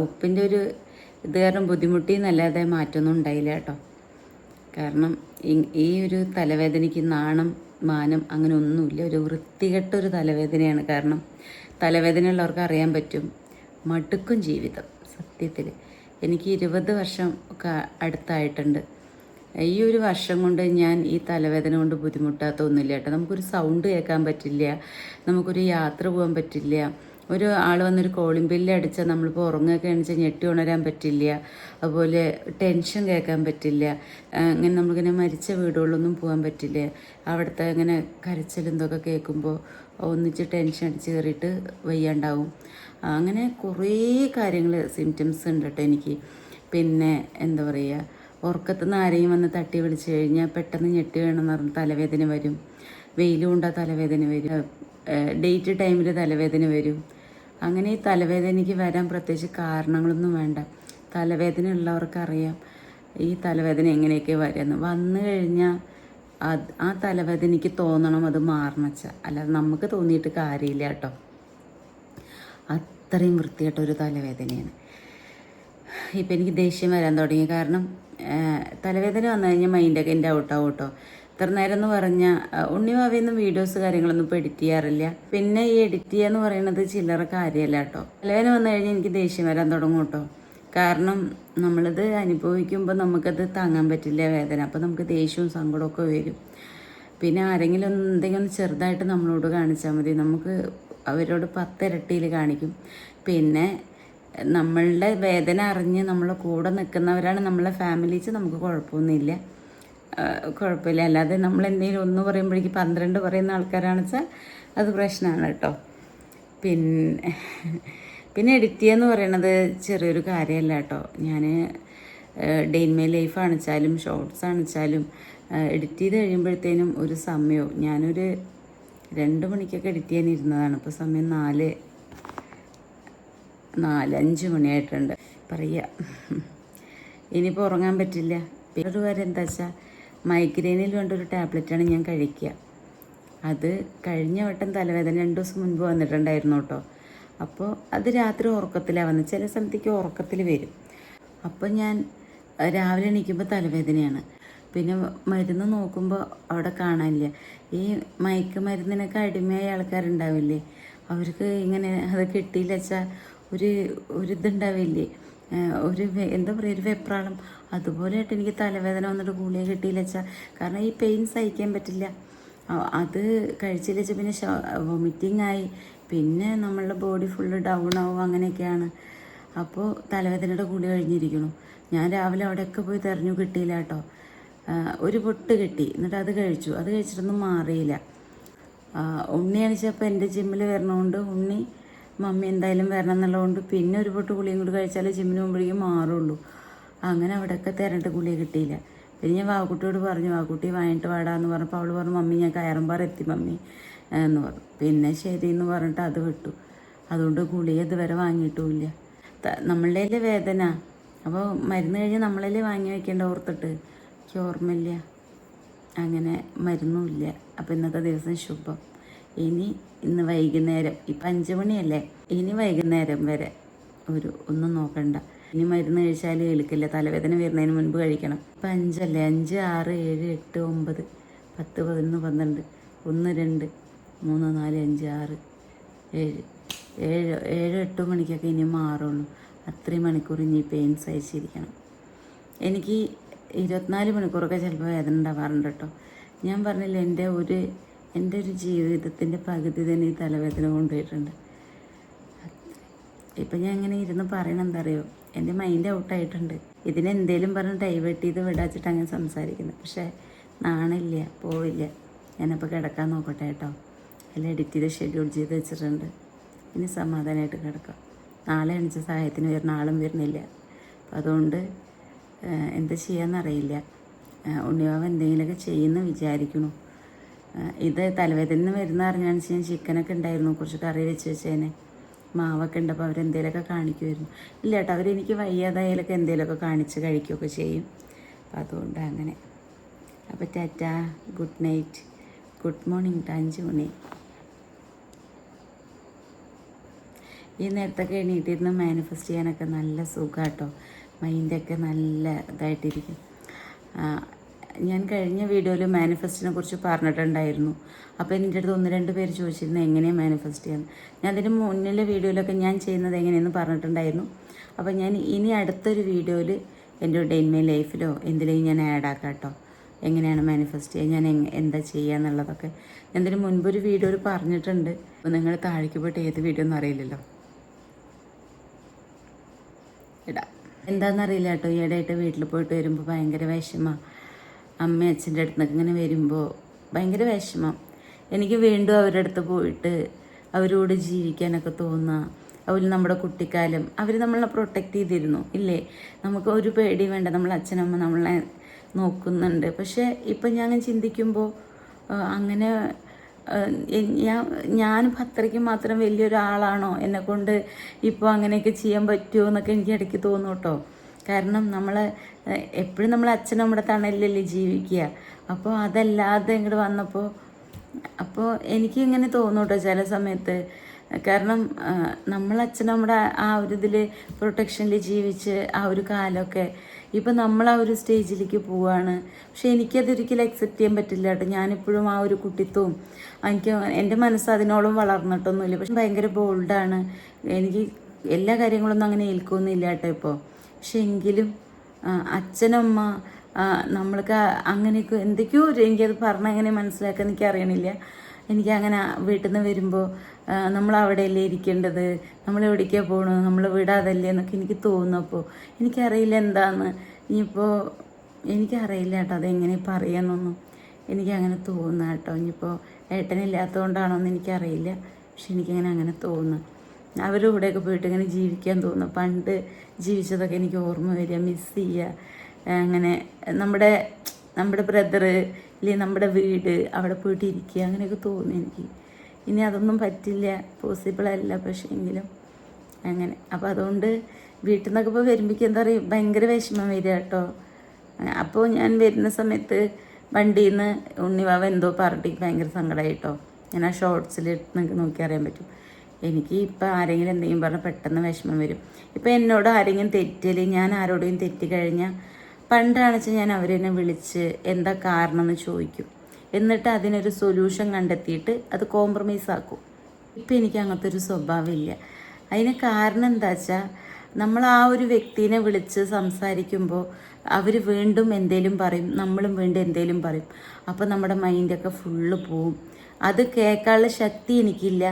ഉപ്പിൻ്റെ ഒരു ഇത് കാരണം ബുദ്ധിമുട്ടിയെന്നല്ലാതെ മാറ്റമൊന്നും ഉണ്ടായില്ല കേട്ടോ. കാരണം ഈ ഒരു തലവേദനയ്ക്ക് നാണം മാനം അങ്ങനെ ഒന്നുമില്ല. ഒരു വൃത്തികെട്ടൊരു തലവേദനയാണ്. കാരണം തലവേദനയുള്ളവർക്ക് അറിയാൻ പറ്റും. മടുക്കും ജീവിതം. സത്യത്തിൽ എനിക്ക് 20 വർഷം ഒക്കെ അടുത്തായിട്ടുണ്ട്. ഈ ഒരു വർഷം കൊണ്ട് ഞാൻ ഈ തലവേദന കൊണ്ട് ബുദ്ധിമുട്ടാത്തൊന്നുമില്ല കേട്ടോ. നമുക്കൊരു സൗണ്ട് കേൾക്കാൻ പറ്റില്ല, നമുക്കൊരു യാത്ര പോകാൻ പറ്റില്ല, ഒരു ആൾ വന്നൊരു കോളിംഗ് ബെല്ല് അടിച്ചാൽ നമ്മളിപ്പോൾ ഉറങ്ങുകയൊക്കെ എണിച്ചാൽ ഞെട്ടി ഉണരാൻ പറ്റില്ല, അതുപോലെ ടെൻഷൻ കേൾക്കാൻ പറ്റില്ല, അങ്ങനെ നമ്മളിങ്ങനെ മരിച്ച വീടുകളിലൊന്നും പോകാൻ പറ്റില്ല. അവിടുത്തെ ഇങ്ങനെ കരച്ചിലും ഇതൊക്കെ കേൾക്കുമ്പോൾ ഒന്നിച്ച് ടെൻഷൻ അടിച്ച് കയറിയിട്ട് വയ്യാണ്ടാവും. അങ്ങനെ കുറേ കാര്യങ്ങൾ സിംറ്റംസ് ഉണ്ട് കേട്ടോ എനിക്ക്. പിന്നെ എന്താ പറയുക, ഉറക്കത്തു നിന്ന് ആരെയും വന്ന് തട്ടി വിളിച്ച് കഴിഞ്ഞാൽ പെട്ടെന്ന് ഞെട്ടി വേണമെന്ന് പറഞ്ഞ് തലവേദന വരും, വെയിൽ കൊണ്ടാൽ തലവേദന വരും, ഡേറ്റ് ടൈമിൽ തലവേദന വരും. അങ്ങനെ ഈ തലവേദനയ്ക്ക് വരാൻ പ്രത്യേകിച്ച് കാരണങ്ങളൊന്നും വേണ്ട. തലവേദന ഉള്ളവർക്കറിയാം ഈ തലവേദന എങ്ങനെയൊക്കെ വരുമെന്ന്. വന്നു കഴിഞ്ഞാൽ ആ തലവേദനയ്ക്ക് തോന്നണം അത് മാറണച്ച, അല്ലാതെ നമുക്ക് തോന്നിയിട്ട് കാര്യമില്ല കേട്ടോ. അത്രയും വൃത്തിയായിട്ടൊരു തലവേദനയാണ്. ഇപ്പം എനിക്ക് ദേഷ്യം വരാൻ തുടങ്ങി. കാരണം തലവേദന വന്നു കഴിഞ്ഞാൽ മൈൻഡൊക്കെ എൻ്റെ ഔട്ടാവും കേട്ടോ. ഇത്ര നേരം എന്ന് പറഞ്ഞാൽ ഉണ്ണിവാവയൊന്നും വീഡിയോസ് കാര്യങ്ങളൊന്നും ഇപ്പോൾ എഡിറ്റ് ചെയ്യാറില്ല. പിന്നെ ഈ എഡിറ്റ് ചെയ്യുക എന്ന് പറയുന്നത് ചില്ലറ കാര്യമല്ല കേട്ടോ. തലവേദന വന്നു കഴിഞ്ഞാൽ എനിക്ക് ദേഷ്യം വരാൻ തുടങ്ങും കേട്ടോ. കാരണം നമ്മളിത് അനുഭവിക്കുമ്പോൾ നമുക്കത് താങ്ങാൻ പറ്റില്ല വേദന. അപ്പോൾ നമുക്ക് ദേഷ്യവും സങ്കടമൊക്കെ വരും. പിന്നെ ആരെങ്കിലും എന്തെങ്കിലും ചെറുതായിട്ട് നമ്മളോട് കാണിച്ചാൽ മതി, നമുക്ക് അവരോട് 10 ഇരട്ടിയിൽ കാണിക്കും. പിന്നെ നമ്മളുടെ വേദന അറിഞ്ഞ് നമ്മളെ കൂടെ നിൽക്കുന്നവരാണ് നമ്മളെ ഫാമിലീസ്, നമുക്ക് കുഴപ്പമൊന്നുമില്ല, കുഴപ്പമില്ല. അല്ലാതെ നമ്മൾ എന്തെങ്കിലും 1 പറയുമ്പോഴേക്ക് 12 പറയുന്ന ആൾക്കാരാണെന്ന് വെച്ചാൽ അത് പ്രശ്നമാണ് കേട്ടോ. പിന്നെ എഡിറ്റ് ചെയ്യുക എന്ന് പറയണത് ചെറിയൊരു കാര്യമല്ല കേട്ടോ. ഞാൻ ഡേ ഇൻ മൈ ലൈഫ് ആണെച്ചാലും ഷോർട്സ് ആണെച്ചാലും എഡിറ്റ് ചെയ്ത് കഴിയുമ്പോഴത്തേനും ഒരു സമയവും, ഞാനൊരു 2 മണിക്കൊക്കെ എഡിറ്റ് ചെയ്യാനിരുന്നതാണ്. ഇപ്പോൾ സമയം 4-5 മണിയായിട്ടുണ്ട്. പറയുക ഇനിയിപ്പോൾ ഉറങ്ങാൻ പറ്റില്ല. പിന്നെ ഒരു കാര്യം എന്താ വെച്ചാൽ മൈഗ്രെയിനിൽ വേണ്ടൊരു ടാബ്ലറ്റാണ് ഞാൻ കഴിക്കുക. അത് കഴിഞ്ഞ വട്ടം തലവേദന 2 ദിവസം മുൻപ് വന്നിട്ടുണ്ടായിരുന്നു കേട്ടോ. അപ്പോൾ അത് രാത്രി ഉറക്കത്തിലാണ് വന്നത്. ചില സമയത്തേക്ക് ഉറക്കത്തിൽ വരും. അപ്പോൾ ഞാൻ രാവിലെ എണീക്കുമ്പോൾ തലവേദനയാണ്. പിന്നെ മരുന്ന് നോക്കുമ്പോൾ അവിടെ കാണാനില്ല. ഈ മയക്കുമരുന്നിനൊക്കെ അടിമയായ ആൾക്കാരുണ്ടാവില്ലേ, അവർക്ക് ഇങ്ങനെ അത് കിട്ടിയില്ല വെച്ചാൽ ഒരിതുണ്ടാവില്ലേ, എന്താ പറയുക, ഒരു വെപ്രാളം. അതുപോലെയായിട്ട് എനിക്ക് തലവേദന വന്നിട്ട് ഗുളിക കിട്ടിയില്ല വെച്ചാൽ, കാരണം ഈ പെയിൻ സഹിക്കാൻ പറ്റില്ല. അത് കഴിച്ചില്ല വെച്ചാൽ പിന്നെ വൊമിറ്റിംഗ് ആയി, പിന്നെ നമ്മളുടെ ബോഡി ഫുള്ള് ഡൗൺ ആവും, അങ്ങനെയൊക്കെയാണ്. അപ്പോൾ തലവേദനയുടെ ഗുളിക കഴിഞ്ഞിരിക്കണു. ഞാൻ രാവിലെ അവിടെയൊക്കെ പോയി തെരഞ്ഞു, കിട്ടിയില്ല കേട്ടോ. ഒരു പൊട്ട് കിട്ടി, എന്നിട്ട് അത് കഴിച്ചിട്ടൊന്നും മാറിയില്ല. ഉണ്ണി അണിച്ചപ്പോൾ എൻ്റെ ജിമ്മിൽ വരണതുകൊണ്ട് ഉണ്ണി മമ്മി എന്തായാലും വരണം എന്നുള്ളതുകൊണ്ട് പിന്നെ ഒരു പൊട്ട് ഗുളിയും കൂടി കഴിച്ചാലേ ജിമ്മിന് പോകുമ്പോഴേക്കും മാറുള്ളൂ. അങ്ങനെ അവിടെയൊക്കെ തിരഞ്ഞിട്ട് ഗുളിക കിട്ടിയില്ല. പിന്നെ ഞാൻ വാക്കുട്ടിയോട് പറഞ്ഞു, വാക്കുട്ടി വാങ്ങിയിട്ട് വാടാന്ന് പറഞ്ഞപ്പോൾ അവൾ പറഞ്ഞു, മമ്മി ഞാൻ കയറുമ്പാറ എത്തി മമ്മി എന്ന് പറഞ്ഞു. പിന്നെ ശരി എന്ന് പറഞ്ഞിട്ട് അത് വിട്ടു. അതുകൊണ്ട് ഗുളിക ഇതുവരെ വാങ്ങിയിട്ടുമില്ല. നമ്മളുടെ വേദന അപ്പോൾ മരുന്ന് കഴിഞ്ഞ് നമ്മളല്ലേ വാങ്ങി വയ്ക്കേണ്ട ഓർത്തിട്ട് എനിക്ക് ഓർമ്മയില്ല. അങ്ങനെ മരുന്നുമില്ല. അപ്പോൾ ഇന്നത്തെ ദിവസം ശുഭം. ഇന്ന് വൈകുന്നേരം, ഇപ്പം 5 മണിയല്ലേ, ഇനി വൈകുന്നേരം വരെ ഒന്നും നോക്കണ്ട. ഇനി മരുന്ന് കഴിച്ചാൽ എളുക്കില്ല, തലവേദന വരുന്നതിന് മുൻപ് കഴിക്കണം. ഇപ്പം 5 അല്ലേ, 5, 6, 7, 8, 9, 10, 11, 12, 1, 2, 3, 4, 5, 6, 7, 8 മണിക്കൊക്കെ ഇനി മാറുള്ളൂ. അത്രയും മണിക്കൂർ ഇനി പെയിൻ സഹിച്ചിരിക്കണം. എനിക്ക് 24 മണിക്കൂറൊക്കെ ചിലപ്പോൾ വേദന ഉണ്ടാവാറുണ്ട് കേട്ടോ. ഞാൻ പറഞ്ഞില്ല, എൻ്റെ ഒരു ജീവിതത്തിൻ്റെ പകുതി തന്നെ ഈ തലവേദന കൊണ്ടുപോയിട്ടുണ്ട്. ഇപ്പം ഞാൻ ഇങ്ങനെ ഇരുന്ന് പറയണം, എന്താ അറിയോ, എൻ്റെ മൈൻഡ് ഔട്ടായിട്ടുണ്ട്. ഇതിനെന്തേലും പറഞ്ഞ് ഡൈവേർട്ട് ചെയ്ത് വിടാച്ചിട്ട് അങ്ങനെ സംസാരിക്കുന്നത്. പക്ഷേ നാണില്ല, പോവില്ല. ഞാനപ്പോൾ കിടക്കാൻ നോക്കട്ടെ കേട്ടോ. എല്ലാം എഡിറ്റ് ചെയ്ത് ഷെഡ്യൂൾ ചെയ്ത് വെച്ചിട്ടുണ്ട്. ഇനി സമാധാനമായിട്ട് കിടക്കാം. നാളെ എണിച്ച സഹായത്തിന് വരുന്ന ആളും വരുന്നില്ല. അപ്പം അതുകൊണ്ട് എന്താ ചെയ്യാന്നറിയില്ല. ഉണ്ണിവാവ് എന്തെങ്കിലുമൊക്കെ ചെയ്യുമെന്ന് വിചാരിക്കണു. ഇത് തലവേദന വരുന്ന അറിഞ്ഞാണെന്ന് വെച്ചാൽ ചിക്കനൊക്കെ ഉണ്ടായിരുന്നു, കുറച്ച് കറി വെച്ച് വെച്ചേനെ, മാവൊക്കെ ഉണ്ട്. അപ്പോൾ അവരെന്തേലൊക്കെ കാണിക്കുമായിരുന്നു. ഇല്ല കേട്ടോ, അവരെനിക്ക് വയ്യാതായാലൊക്കെ എന്തേലുമൊക്കെ കാണിച്ച് കഴിക്കുകയൊക്കെ ചെയ്യും. അപ്പം അതുകൊണ്ട് അങ്ങനെ. അപ്പോൾ Tata, good night, good morning. 5 മണി. ഈ നേരത്തൊക്കെ എണീറ്റിരുന്ന് മാനിഫെസ്റ്റ് ചെയ്യാനൊക്കെ നല്ല സുഖാട്ടോ. മൈൻഡൊക്കെ നല്ല ഇതായിട്ടിരിക്കും. ഞാൻ കഴിഞ്ഞ വീഡിയോയിൽ മാനിഫെസ്റ്റിനെ കുറിച്ച് പറഞ്ഞിട്ടുണ്ടായിരുന്നു. അപ്പോൾ എൻ്റെ അടുത്ത് 1-2 പേര് ചോദിച്ചിരുന്നു എങ്ങനെയാണ് മാനിഫെസ്റ്റ് ചെയ്യുന്നത്. ഞാൻ അതിന് മുന്നിലെ വീഡിയോയിലൊക്കെ ഞാൻ ചെയ്യുന്നത് എങ്ങനെയെന്ന് പറഞ്ഞിട്ടുണ്ടായിരുന്നു. അപ്പോൾ ഞാൻ ഇനി അടുത്തൊരു വീഡിയോയിൽ എൻ്റെ ഡേ ഇൻ മൈ ലൈഫിലോ എന്തിലേയും ഞാൻ ആഡ് ആക്കാം കേട്ടോ. എങ്ങനെയാണ് മാനിഫെസ്റ്റ് ചെയ്യുക, ഞാൻ എന്താ ചെയ്യുക എന്നുള്ളതൊക്കെ ഞാൻ ഇതിന് മുൻപൊരു വീഡിയോയിൽ പറഞ്ഞിട്ടുണ്ട്. അപ്പോൾ നിങ്ങൾ താഴേക്ക് പോയിട്ട് ഏത് വീഡിയോ ഒന്നും അറിയില്ലല്ലോ, ഇടാം. എന്താണെന്നറിയില്ല കേട്ടോ, ഈയിടെയായിട്ട് വീട്ടിൽ പോയിട്ട് വരുമ്പോൾ ഭയങ്കര വിഷമമാണ്. അമ്മ അച്ഛൻ്റെ അടുത്ത് നിന്നൊക്കെ ഇങ്ങനെ വരുമ്പോൾ ഭയങ്കര വിഷമം. എനിക്ക് വീണ്ടും അവരുടെ അടുത്ത് പോയിട്ട് അവരോട് ജീവിക്കാനൊക്കെ തോന്നുക. അവർ നമ്മുടെ കുട്ടിക്കാലം അവർ നമ്മളെ പ്രൊട്ടക്റ്റ് ചെയ്തിരുന്നു ഇല്ലേ, നമുക്ക് ഒരു പേടി വേണ്ട, നമ്മളെ അച്ഛനമ്മ നമ്മളെ നോക്കുന്നുണ്ട്. പക്ഷേ ഇപ്പം ഞാൻ ചിന്തിക്കുമ്പോൾ അങ്ങനെ ഞാനിപ്പോൾ അത്രയ്ക്ക് മാത്രം വലിയൊരാളാണോ, എന്നെക്കൊണ്ട് ഇപ്പോൾ അങ്ങനെയൊക്കെ ചെയ്യാൻ പറ്റുമോ എന്നൊക്കെ എനിക്ക് ഇടയ്ക്ക് തോന്നും കേട്ടോ. കാരണം നമ്മൾ എപ്പോഴും നമ്മളെ അച്ഛൻ നമ്മുടെ തണലിലല്ലേ ജീവിക്കുക. അപ്പോൾ അതല്ലാതെ ഇങ്ങോട്ട് വന്നപ്പോൾ എനിക്ക് ഇങ്ങനെ തോന്നും കേട്ടോ ചില സമയത്ത്. കാരണം നമ്മളച്ഛൻ നമ്മുടെ ആ ഒരു ഇതിൽ പ്രൊട്ടക്ഷനിൽ ജീവിച്ച് ആ ഒരു കാലമൊക്കെ ഇപ്പം നമ്മൾ ആ ഒരു സ്റ്റേജിലേക്ക് പോവുകയാണ്. പക്ഷെ എനിക്കതൊരിക്കലും അക്സെപ്റ്റ് ചെയ്യാൻ പറ്റില്ല കേട്ടോ. ഞാനിപ്പോഴും ആ ഒരു കുട്ടിത്വവും എനിക്ക് എൻ്റെ മനസ്സ് അതിനോളം വളർന്നിട്ടൊന്നുമില്ല. പക്ഷെ ഭയങ്കര ബോൾഡാണ്. എനിക്ക് എല്ലാ കാര്യങ്ങളൊന്നും അങ്ങനെ ഏൽക്കൊന്നുമില്ല കേട്ടോ ഇപ്പോൾ. പക്ഷെ എങ്കിലും അച്ഛനമ്മ നമ്മൾക്ക് അങ്ങനെയൊക്കെ എന്തൊക്കെയോ എനിക്കത് പറഞ്ഞാൽ എങ്ങനെ മനസ്സിലാക്കാൻ എനിക്കറിയണില്ല. എനിക്കങ്ങനെ വീട്ടിൽ നിന്ന് വരുമ്പോൾ നമ്മൾ അവിടെയല്ലേ ഇരിക്കേണ്ടത്, നമ്മൾ എവിടേക്കാണ് പോകണത്, നമ്മൾ വിടാതല്ലേ എന്നൊക്കെ എനിക്ക് തോന്നുന്നപ്പോൾ എനിക്കറിയില്ല എന്താന്ന്. ഇനിയിപ്പോൾ എനിക്കറിയില്ല കേട്ടോ അതെങ്ങനെ പറയാമെന്നൊന്നും എനിക്കങ്ങനെ തോന്നുക കേട്ടോ. ഇനിയിപ്പോൾ ഏട്ടനില്ലാത്തതുകൊണ്ടാണോ എന്ന് എനിക്കറിയില്ല. പക്ഷെ എനിക്കങ്ങനെ അങ്ങനെ തോന്നുന്നു. അവരുടെ കൂടെയൊക്കെ പോയിട്ട് ഇങ്ങനെ ജീവിക്കാൻ തോന്നുന്നു. പണ്ട് ജീവിച്ചതൊക്കെ എനിക്ക് ഓർമ്മ വരിക, മിസ് ചെയ്യുക. അങ്ങനെ നമ്മുടെ ബ്രദറ് ഇല്ലെങ്കിൽ നമ്മുടെ വീട് അവിടെ പോയിട്ട് ഇരിക്കുക അങ്ങനെയൊക്കെ തോന്നി എനിക്ക്. ഇനി അതൊന്നും പറ്റില്ല, പോസിബിളല്ല. പക്ഷേ എങ്കിലും അങ്ങനെ. അപ്പോൾ അതുകൊണ്ട് വീട്ടിൽ നിന്നൊക്കെ ഇപ്പോൾ വരുമ്പോഴേക്കും എന്താ പറയുക ഭയങ്കര വിഷമം വരിക കേട്ടോ. അപ്പോൾ ഞാൻ വരുന്ന സമയത്ത് വണ്ടിയിൽ നിന്ന് ഉണ്ണിവാവ എന്തോ പറഞ്ഞിട്ട് ഭയങ്കര സങ്കടമായിട്ടോ. ഞാൻ ആ ഷോർട്സിൽ നിങ്ങൾക്ക് നോക്കി അറിയാൻ പറ്റും. എനിക്ക് ഇപ്പോൾ ആരെങ്കിലും എന്തെങ്കിലും പറഞ്ഞാൽ പെട്ടെന്ന് വിഷമം വരും. ഇപ്പോൾ എന്നോട് ആരെങ്കിലും തെറ്റില്ല, ഞാൻ ആരോടെയും തെറ്റിക്കഴിഞ്ഞാൽ പണ്ടാണെന്ന് വെച്ചാൽ ഞാൻ അവരെന്നെ വിളിച്ച് എന്താ കാരണം എന്ന് ചോദിക്കും. എന്നിട്ട് അതിനൊരു സൊല്യൂഷൻ കണ്ടെത്തിയിട്ട് അത് കോംപ്രമൈസ് ആക്കും. ഇപ്പം എനിക്ക് അങ്ങനത്തെ ഒരു സ്വഭാവമില്ല. അതിന് കാരണം എന്താ വെച്ചാൽ നമ്മൾ ആ ഒരു വ്യക്തിനെ വിളിച്ച് സംസാരിക്കുമ്പോൾ അവർ വീണ്ടും എന്തേലും പറയും, നമ്മളും വീണ്ടും എന്തേലും പറയും. അപ്പോൾ നമ്മുടെ മൈൻഡൊക്കെ ഫുള്ള് പോവും. അത് കേൾക്കാനുള്ള ശക്തി എനിക്കില്ല,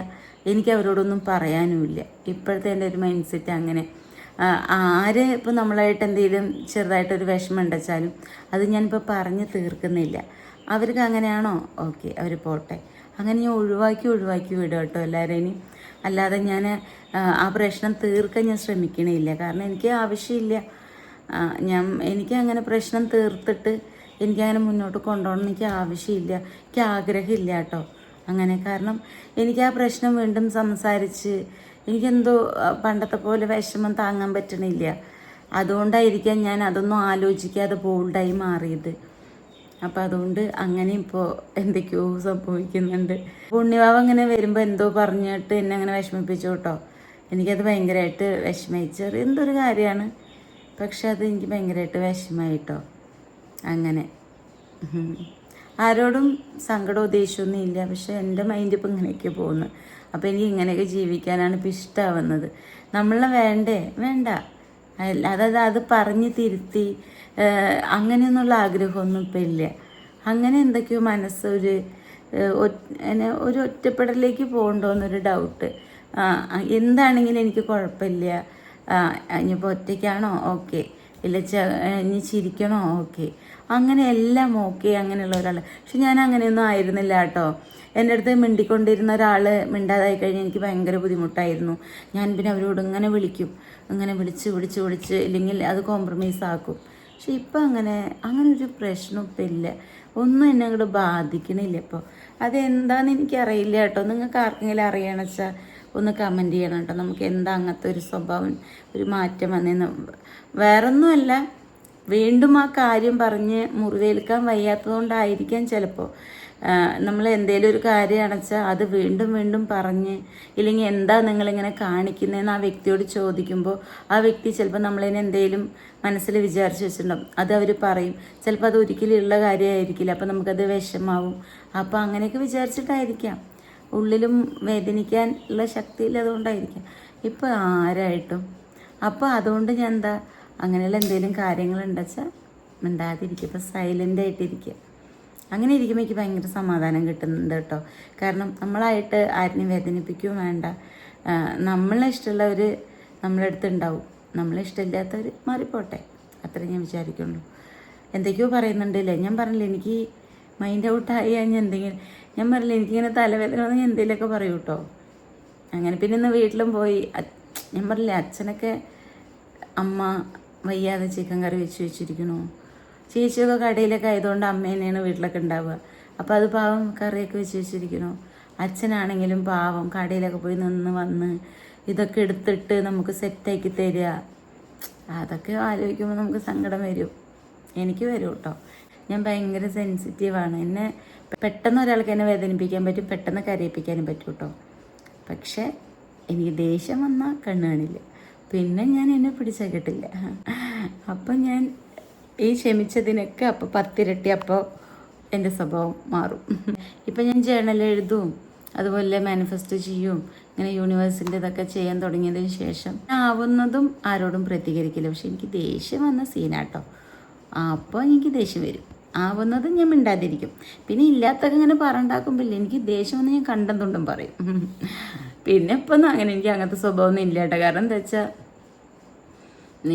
എനിക്ക് അവരോടൊന്നും പറയാനുമില്ല. ഇപ്പോഴത്തെ എൻ്റെ ഒരു മൈൻഡ് സെറ്റ് അങ്ങനെ. ആര് ഇപ്പോൾ നമ്മളായിട്ട് എന്തെങ്കിലും ചെറുതായിട്ടൊരു വിഷമം ഉണ്ടെച്ചാലും അത് ഞാനിപ്പോൾ പറഞ്ഞ് തീർക്കുന്നില്ല. അവർക്ക് അങ്ങനെയാണോ, ഓക്കെ, അവർ പോട്ടെ. അങ്ങനെ ഞാൻ ഒഴിവാക്കി വിടും കേട്ടോ എല്ലാവരെയും. അല്ലാതെ ഞാൻ ആ പ്രശ്നം തീർക്കാൻ ഞാൻ ശ്രമിക്കണില്ല. കാരണം എനിക്ക് ആവശ്യമില്ല. എനിക്ക് അങ്ങനെ പ്രശ്നം തീർത്തിട്ട് എനിക്കങ്ങനെ മുന്നോട്ട് കൊണ്ടുപോകണം എനിക്ക് ആവശ്യമില്ല, എനിക്ക് ആഗ്രഹമില്ല കേട്ടോ അങ്ങനെ. കാരണം എനിക്ക് ആ പ്രശ്നം വീണ്ടും സംസാരിച്ച് എനിക്കെന്തോ പണ്ടത്തെ പോലെ വിഷമം താങ്ങാൻ പറ്റണില്ല. അതുകൊണ്ടായിരിക്കാം ഞാൻ അതൊന്നും ആലോചിക്കാതെ ബോൾഡായി മാറിയത്. അപ്പം അതുകൊണ്ട് അങ്ങനെ ഇപ്പോൾ എന്തൊക്കെയോ സംഭവിക്കുന്നുണ്ട്. ഉണ്ണിവാവ് അങ്ങനെ വരുമ്പോൾ എന്തോ പറഞ്ഞിട്ട് എന്നെ അങ്ങനെ വിഷമിപ്പിച്ചു കേട്ടോ. എനിക്കത് ഭയങ്കരമായിട്ട് വിഷമായി. എന്തൊരു കാര്യമാണ്, പക്ഷെ അത് എനിക്ക് ഭയങ്കരമായിട്ട് വിഷമായിട്ടോ. അങ്ങനെ ആരോടും സങ്കടമോ ദേഷ്യമൊന്നും ഇല്ല. പക്ഷെ എൻ്റെ മൈൻഡ് ഇപ്പം ഇങ്ങനെയൊക്കെ പോകുന്നു. അപ്പോൾ എനിക്ക് ഇങ്ങനെയൊക്കെ ജീവിക്കാനാണ് ഇപ്പം ഇഷ്ടമാവുന്നത്. നമ്മളെ വേണ്ട, അതായത് അത് പറഞ്ഞ് തിരുത്തി അങ്ങനെയൊന്നുള്ള ആഗ്രഹമൊന്നും ഇപ്പം ഇല്ല. അങ്ങനെ എന്തൊക്കെയോ മനസ്സൊരു ഒറ്റപ്പെടലിലേക്ക് പോകണ്ടോയെന്നൊരു ഡൗട്ട്. എന്താണെങ്കിലും എനിക്ക് കുഴപ്പമില്ല. ഇനിയിപ്പോൾ ഒറ്റയ്ക്കാണോ ഓക്കെ, ഇല്ല ഇനി ചിരിക്കണോ ഓക്കെ, അങ്ങനെ എല്ലാം ഓക്കെ, അങ്ങനെയുള്ള ഒരാൾ. പക്ഷെ ഞാൻ അങ്ങനെയൊന്നും ആയിരുന്നില്ല കേട്ടോ. എൻ്റെ അടുത്ത് മിണ്ടിക്കൊണ്ടിരുന്ന ഒരാൾ മിണ്ടാതായി കഴിഞ്ഞാൽ എനിക്ക് ഭയങ്കര ബുദ്ധിമുട്ടായിരുന്നു. ഞാൻ പിന്നെ അവരോട് ഇങ്ങനെ വിളിക്കും, ഇങ്ങനെ വിളിച്ച് ഇല്ലെങ്കിൽ അത് കോംപ്രമൈസ് ആക്കും. പക്ഷെ ഇപ്പം അങ്ങനൊരു പ്രശ്നം ഇപ്പം ഇല്ല. ഒന്നും എന്നെ അങ്ങോട്ട് ബാധിക്കണില്ല ഇപ്പോൾ. അതെന്താണെന്ന് എനിക്കറിയില്ല കേട്ടോ. നിങ്ങൾക്ക് ആർക്കെങ്കിലും അറിയണമെന്ന് വെച്ചാൽ ഒന്ന് കമൻറ്റ് ചെയ്യണം കേട്ടോ. നമുക്ക് എന്താ അങ്ങനത്തെ ഒരു സ്വഭാവം, ഒരു മാറ്റം വന്നതെന്ന്. വേറൊന്നുമല്ല, വീണ്ടും ആ കാര്യം പറഞ്ഞ് മുറിവേൽക്കാൻ വയ്യാത്തതുകൊണ്ടായിരിക്കാം ചിലപ്പോൾ. നമ്മൾ എന്തെങ്കിലും ഒരു കാര്യമാണെന്ന് വെച്ചാൽ അത് വീണ്ടും പറഞ്ഞ്, ഇല്ലെങ്കിൽ എന്താ നിങ്ങളിങ്ങനെ കാണിക്കുന്നതെന്ന് ആ വ്യക്തിയോട് ചോദിക്കുമ്പോൾ ആ വ്യക്തി ചിലപ്പോൾ നമ്മളതിനെ എന്തെങ്കിലും മനസ്സിൽ വിചാരിച്ച് വെച്ചിട്ടുണ്ടാവും. അത് അവർ പറയും. ചിലപ്പോൾ അത് ഒരിക്കലും ഉള്ള കാര്യമായിരിക്കില്ല. അപ്പോൾ നമുക്കത് വിഷമാവും. അപ്പോൾ അങ്ങനെയൊക്കെ വിചാരിച്ചിട്ടായിരിക്കാം. ഉള്ളിലും വേദനിക്കാൻ ഉള്ള ശക്തിയില്ല, അതുകൊണ്ടായിരിക്കാം. ഇപ്പോൾ ആരായിട്ടും. അപ്പോൾ അതുകൊണ്ട് ഞാൻ അങ്ങനെയുള്ള എന്തെങ്കിലും കാര്യങ്ങളുണ്ടെച്ചാൽ മിണ്ടാതിരിക്കുക. ഇപ്പോൾ സൈലൻ്റ് ആയിട്ടിരിക്കുക. അങ്ങനെ ഇരിക്കുമ്പോൾ എനിക്ക് ഭയങ്കര സമാധാനം കിട്ടുന്നുണ്ട് കേട്ടോ. കാരണം നമ്മളായിട്ട് ആരെയും വേദനിപ്പിക്കുകയും വേണ്ട. നമ്മളെ ഇഷ്ടമുള്ളവർ നമ്മളെ അടുത്ത് ഉണ്ടാവും, നമ്മളെ ഇഷ്ടമില്ലാത്തവർ മാറിപ്പോട്ടെ, അത്രേ ഞാൻ വിചാരിക്കുള്ളൂ. എന്തൊക്കെയോ പറയുന്നുണ്ടല്ലേ, ഞാൻ പറഞ്ഞില്ല എനിക്ക് മൈൻഡ് ഔട്ടായി കഴിഞ്ഞാൽ എന്തെങ്കിലും, ഞാൻ പറഞ്ഞില്ല എനിക്കിങ്ങനെ തലവേദന വന്നാൽ ഞാൻ എന്തെങ്കിലുമൊക്കെ പറയൂ കേട്ടോ. അങ്ങനെ പിന്നെ ഇന്ന് വീട്ടിലും പോയി. ഞാൻ പറഞ്ഞില്ലേ അച്ഛനൊക്കെ അമ്മ വയ്യാതെ ചിക്കൻ കറി വെച്ചിരിക്കണു. ചേച്ചിയൊക്കെ കടയിലൊക്കെ ആയതുകൊണ്ട് അമ്മ തന്നെയാണ് വീട്ടിലൊക്കെ ഉണ്ടാവുക. അപ്പോൾ അത് പാവം കറിയൊക്കെ വെച്ചിരിക്കണു. അച്ഛനാണെങ്കിലും പാവം കടയിലൊക്കെ പോയി നിന്ന് വന്ന് ഇതൊക്കെ എടുത്തിട്ട് നമുക്ക് സെറ്റാക്കി തരിക. അതൊക്കെ ആലോചിക്കുമ്പോൾ നമുക്ക് സങ്കടം വരും. എനിക്ക് വരും കേട്ടോ. ഞാൻ ഭയങ്കര സെൻസിറ്റീവാണ്. എന്നെ പെട്ടെന്ന് ഒരാൾക്ക് എന്നെ വേദനിപ്പിക്കാൻ പറ്റും, പെട്ടെന്ന് കരയിപ്പിക്കാനും പറ്റും കേട്ടോ. പക്ഷേ എനിക്ക് ദേഷ്യം വന്നാൽ കണ്ണ് കാണില്ല, പിന്നെ ഞാൻ എന്നെ പിടിച്ചാൽ കിട്ടില്ല. അപ്പം ഞാൻ ഈ ക്ഷമിച്ചതിനൊക്കെ അപ്പോൾ 10 ഇരട്ടി അപ്പോൾ എൻ്റെ സ്വഭാവം മാറും. ഇപ്പം ഞാൻ ജേണൽ എഴുതും, അതുപോലെ മാനിഫെസ്റ്റ് ചെയ്യും. ഇങ്ങനെ യൂണിവേഴ്സിൻ്റെ ഇതൊക്കെ ചെയ്യാൻ തുടങ്ങിയതിന് ശേഷം ആവുന്നതും ആരോടും പ്രതികരിക്കില്ല. പക്ഷെ എനിക്ക് ദേഷ്യം വന്ന സീനാട്ടോ. അപ്പോൾ എനിക്ക് ദേഷ്യം വരും. ആവുന്നതും ഞാൻ മിണ്ടാതിരിക്കും. പിന്നെ ഇല്ലാത്തൊക്കെ ഇങ്ങനെ പറഞ്ഞുണ്ടാക്കുമ്പോൾ എനിക്ക് ദേഷ്യം വന്ന് ഞാൻ കണ്ടെന്നുണ്ടും പറയും. പിന്നെ ഇപ്പം അങ്ങനെ എനിക്ക് അങ്ങനത്തെ സ്വഭാവമൊന്നും ഇല്ല കേട്ടോ. കാരണം എന്താ വെച്ചാൽ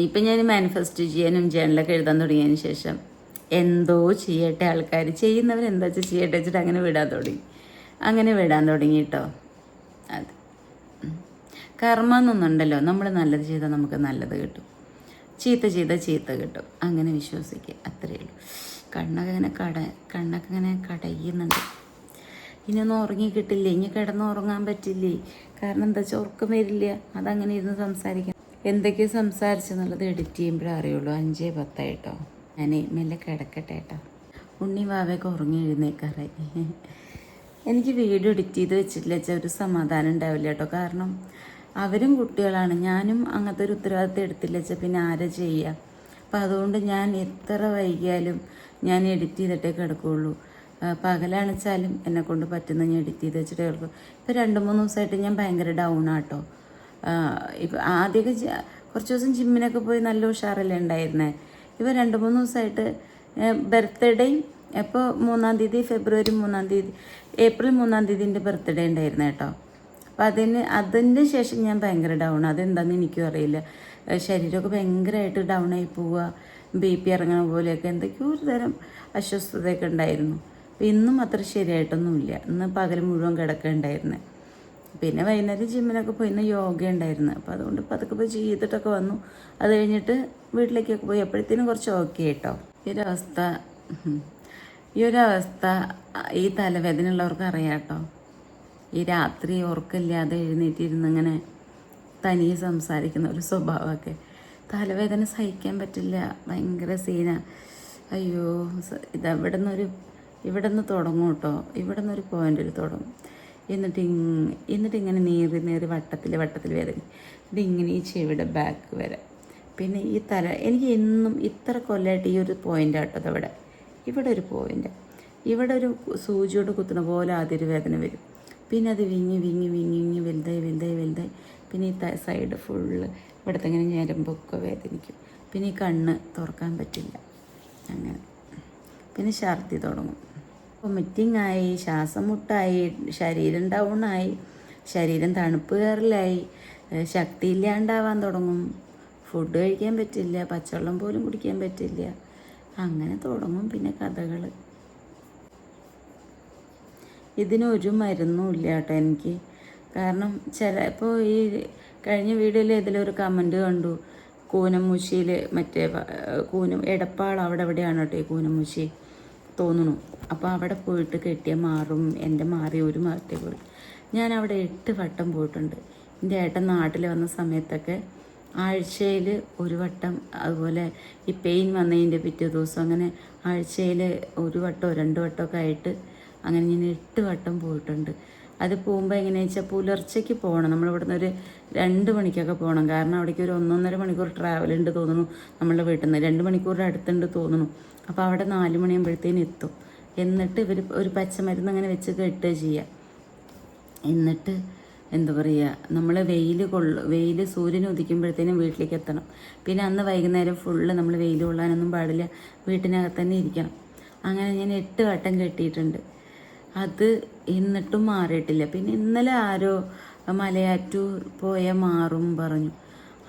ഇപ്പം ഞാൻ മാനിഫെസ്റ്റ് ചെയ്യാനും ജേണലൊക്കെ എഴുതാൻ തുടങ്ങിയതിന് ശേഷം എന്തോ ചെയ്യട്ടെ, ആൾക്കാർ ചെയ്യുന്നവരെന്താ വെച്ചാൽ ചെയ്യട്ടെ വെച്ചിട്ട് അങ്ങനെ വിടാൻ തുടങ്ങി കേട്ടോ. അത് കർമ്മ എന്നൊന്നുണ്ടല്ലോ, നമ്മൾ നല്ലത് ചെയ്താൽ നമുക്ക് നല്ലത് കിട്ടും, ചീത്ത ചെയ്താൽ ചീത്ത കിട്ടും. അങ്ങനെ വിശ്വസിക്കുക, അത്രയേ ഉള്ളൂ. കണ്ണൊക്കെ ഇങ്ങനെ കടയുന്നുണ്ട്. ഇനിയൊന്നും ഉറങ്ങി കിട്ടില്ലേ, ഇനി കിടന്ന് ഉറങ്ങാൻ പറ്റില്ലേ. കാരണം എന്താ വെച്ചാൽ ഉറക്കം വരില്ല. അതങ്ങനെ ഇരുന്ന് സംസാരിക്കാം. എന്തൊക്കെയോ സംസാരിച്ചെന്നുള്ളത് എഡിറ്റ് ചെയ്യുമ്പോഴേ അറിയുള്ളൂ. 5:10 കേട്ടോ. ഞാൻ മെല്ലെ കിടക്കട്ടെ കേട്ടോ. ഉണ്ണി വാവയൊക്കെ ഉറങ്ങി എഴുന്നേക്കാറായി. എനിക്ക് വീഡിയോ എഡിറ്റ് ചെയ്ത് വെച്ചിട്ടില്ല വെച്ചാൽ ഒരു സമാധാനം ഉണ്ടാവില്ല കേട്ടോ. കാരണം അവരും കുട്ടികളാണ്, ഞാനും അങ്ങനത്തെ ഒരു ഉത്തരവാദിത്തം എടുത്തില്ല വെച്ചാൽ പിന്നെ ആരാ ചെയ്യുക. അപ്പം അതുകൊണ്ട് ഞാൻ എത്ര വൈകിയാലും ഞാൻ എഡിറ്റ് ചെയ്തിട്ടേ കിടക്കുകയുള്ളൂ. പകലാണെച്ചാലും എന്നെക്കൊണ്ട് പറ്റുന്ന ഞാൻ എഡിറ്റ് ചെയ്ത് വെച്ചിട്ട് കിടക്കും. ഇപ്പോൾ 2-3 ദിവസമായിട്ട് ഞാൻ ഭയങ്കര ഡൗൺ ആട്ടോ. ഇപ്പം ആദ്യമൊക്കെ കുറച്ച് ദിവസം ജിമ്മിനൊക്കെ പോയി നല്ല ഉഷാറല്ലേ ഉണ്ടായിരുന്നേ. ഇപ്പോൾ 2-3 ദിവസമായിട്ട് ബർത്ത്ഡേയും ഇപ്പോൾ 3-ാം തീയതി, ഫെബ്രുവരി 3-ാം തീയതി, ഏപ്രിൽ 3-ാം തീയതിൻ്റെ ബർത്ത്ഡേ ഉണ്ടായിരുന്നു കേട്ടോ. അപ്പോൾ അതിൻ്റെ ശേഷം ഞാൻ ഭയങ്കര ഡൗൺ. അതെന്താണെന്ന് എനിക്കും അറിയില്ല. ശരീരമൊക്കെ ഭയങ്കരമായിട്ട് ഡൗൺ ആയി പോവുക, BP ഇറങ്ങണ പോലെയൊക്കെ എന്തൊക്കെയോ ഒരു തരം അസ്വസ്ഥതയൊക്കെ ഉണ്ടായിരുന്നു. അപ്പോൾ ഇന്നും അത്ര ശരിയായിട്ടൊന്നുമില്ല. ഇന്ന് പകൽ മുഴുവൻ കിടക്കുകയുണ്ടായിരുന്നു. പിന്നെ വൈകുന്നേരം ജിമ്മിനൊക്കെ പോയി, ഇന്ന് യോഗ ഉണ്ടായിരുന്നു. അപ്പോൾ അതുകൊണ്ട് പതുക്കെ പോയി ചെയ്തിട്ടൊക്കെ വന്നു. അത് കഴിഞ്ഞിട്ട് വീട്ടിലേക്കൊക്കെ പോയി എപ്പോഴത്തേനും കുറച്ച് ഓക്കെ കേട്ടോ. ഈ ഒരവസ്ഥ ഈ തലവേദന ഉള്ളവർക്ക് അറിയാം കേട്ടോ. ഈ രാത്രി ഉറക്കമില്ലാതെ എഴുന്നേറ്റിരുന്ന് ഇങ്ങനെ തനിയെ സംസാരിക്കുന്ന ഒരു സ്വഭാവമൊക്കെ തലവേദന സഹിക്കാൻ പറ്റില്ല. ഭയങ്കര സീനാണ്. അയ്യോ, ഇവിടെ നിന്ന് തുടങ്ങും കേട്ടോ. ഇവിടെ നിന്നൊരു പോയിന്റിൽ തുടങ്ങും. എന്നിട്ട് ഇങ്ങനെ നീറി വട്ടത്തിൽ വേദന. ഇതിങ്ങനെ ഈ ചെവിയുടെ ബാക്ക് വരെ. പിന്നെ ഈ എനിക്ക് എന്നും ഇത്ര കൊല്ലമായിട്ട് ഈ ഒരു പോയിൻ്റ് ആട്ടോ. ഇവിടെ ഒരു പോയിൻ്റ്, ഇവിടെ ഒരു സൂചിയോട് കുത്തുന്ന പോലെ ആദ്യം ഒരു വേദന വരും. പിന്നെ അത് വിങ്ങി വലുതായി പിന്നെ ഈ സൈഡ് ഫുള്ള് ഇവിടുത്തെ ഇങ്ങനെ ഞരമ്പൊക്കെ വേദനിക്കും. പിന്നെ ഈ കണ്ണ് തുറക്കാൻ പറ്റില്ല. അങ്ങനെ പിന്നെ ഛർദി തുടങ്ങും. വൊമിറ്റിംഗ് ആയി, ശ്വാസം മുട്ടായി, ശരീരം ഡൗണായി, ശരീരം തണുപ്പ് കയറലായി, ശക്തി ഇല്ലാണ്ടാവാൻ തുടങ്ങും. ഫുഡ് കഴിക്കാൻ പറ്റില്ല, പച്ചവെള്ളം പോലും കുടിക്കാൻ പറ്റില്ല. അങ്ങനെ തുടങ്ങും പിന്നെ കഥകൾ. ഇതിനൊരു മരുന്നും ഇല്ല കേട്ടോ എനിക്ക്. കാരണം ഇപ്പോൾ ഈ കഴിഞ്ഞ വീഡിയോയിൽ ഇതിലൊരു കമൻറ്റ് കണ്ടു, കൂനമുശിയിൽ മറ്റേ എടപ്പാൾ അവിടെ എവിടെയാണ് കേട്ടോ ഈ കൂനമുശി തോന്നുന്നു. അപ്പോൾ അവിടെ പോയിട്ട് കെട്ടിയാൽ മാറും. എൻ്റെ ഒരു മാറ്റേ പോയി. ഞാൻ അവിടെ 8 വട്ടം പോയിട്ടുണ്ട്. എൻ്റെ ഏട്ടൻ നാട്ടിൽ വന്ന സമയത്തൊക്കെ ആഴ്ചയിൽ 1 വട്ടം, അതുപോലെ ഈ പെയിൻ വന്നതിൻ്റെ പിറ്റേ ദിവസം, അങ്ങനെ ആഴ്ചയിൽ 1 വട്ടമോ 2 വട്ടമൊക്കെ ആയിട്ട് അങ്ങനെ ഞാൻ 8 വട്ടം പോയിട്ടുണ്ട്. അത് പോകുമ്പോൾ എങ്ങനെയാണെന്ന് വെച്ചാൽ പുലർച്ചയ്ക്ക് പോകണം. നമ്മളിവിടുന്ന് ഒരു 2 മണിക്കൊക്കെ പോകണം. കാരണം അവിടേക്ക് ഒരു 1-1.5 മണിക്കൂർ ട്രാവൽ ഉണ്ട് തോന്നുന്നു നമ്മളുടെ വീട്ടിൽ നിന്ന്. 2 മണിക്കൂറിൻ്റെ അടുത്തുണ്ട് തോന്നുന്നു. അപ്പോൾ അവിടെ 4 മണിയാകുമ്പോഴത്തേനും എത്തും. എന്നിട്ട് ഇവർ ഒരു പച്ചമരുന്ന് അങ്ങനെ വെച്ച് കെട്ടുക ചെയ്യുക. എന്നിട്ട് എന്താ പറയുക, നമ്മൾ വെയിൽ സൂര്യൻ ഉദിക്കുമ്പോഴത്തേനും വീട്ടിലേക്ക് എത്തണം. പിന്നെ അന്ന് വൈകുന്നേരം ഫുള്ള് നമ്മൾ വെയിൽ കൊള്ളാനൊന്നും പാടില്ല, വീട്ടിനകത്ത് തന്നെ ഇരിക്കണം. അങ്ങനെ ഞാൻ 8 വട്ടം കെട്ടിയിട്ടുണ്ട്. അത് എന്നിട്ടും മാറിയിട്ടില്ല. പിന്നെ ഇന്നലെ ആരോ മലയാറ്റൂർ പോയാൽ മാറും പറഞ്ഞു.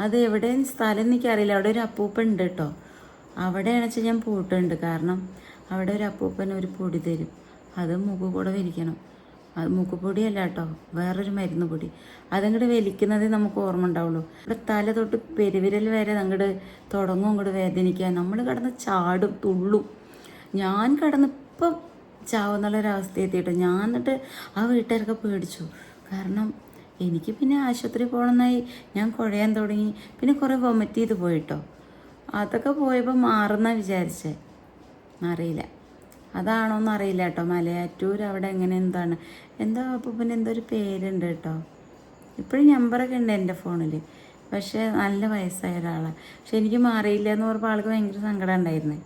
അത് എവിടെ സ്ഥലം എനിക്കറിയില്ല. അവിടെ ഒരു അപ്പൂപ്പൻ ഉണ്ട് കേട്ടോ. അവിടെയാണെന്ന് വെച്ചാൽ ഞാൻ പോയിട്ടുണ്ട്. കാരണം അവിടെ ഒരു അപ്പൂപ്പൻ ഒരു പൊടി തരും, അത് മുഖ കൂടെ വലിക്കണം. അത് മൂക്കുപൊടിയല്ല കേട്ടോ, വേറൊരു മരുന്ന് പൊടി. അതങ്ങോട്ട് വലിക്കുന്നതേ നമുക്ക് ഓർമ്മ ഉണ്ടാവുള്ളൂ. ഇവിടെ തല തൊട്ട് പെരുവിരൽ വരെ അങ്ങോട്ട് തുടങ്ങും അങ്ങോട്ട് വേദനിക്കാൻ. നമ്മൾ കിടന്ന് ചാടും തുള്ളും. ഞാൻ കിടന്നിപ്പം ചാവുന്നുള്ളൊരവസ്ഥ എത്തിയിട്ട് ഞാൻ എന്നിട്ട് ആ വീട്ടുകാരൊക്കെ പേടിച്ചു. കാരണം എനിക്ക് പിന്നെ ആശുപത്രി പോകണമെന്നായി. ഞാൻ കുഴയാൻ തുടങ്ങി. പിന്നെ കുറേ വൊമിറ്റ് ചെയ്ത് പോയിട്ടോ. അതൊക്കെ പോയപ്പോൾ മാറുന്ന വിചാരിച്ചേ, അറിയില്ല. അതാണോന്ന് അറിയില്ല കേട്ടോ. മലയാറ്റൂർ അവിടെ എങ്ങനെ എന്താ അപ്പൂപ്പന് എന്തോ ഒരു പേരുണ്ട് കേട്ടോ. ഇപ്പോഴും നമ്പറൊക്കെ ഉണ്ട് എൻ്റെ ഫോണിൽ. പക്ഷേ നല്ല വയസ്സായ ഒരാളാണ്. പക്ഷെ എനിക്ക് മാറിയില്ല എന്ന് പറഞ്ഞപ്പോൾ ആൾക്ക് ഭയങ്കര സങ്കടം ഉണ്ടായിരുന്നേ.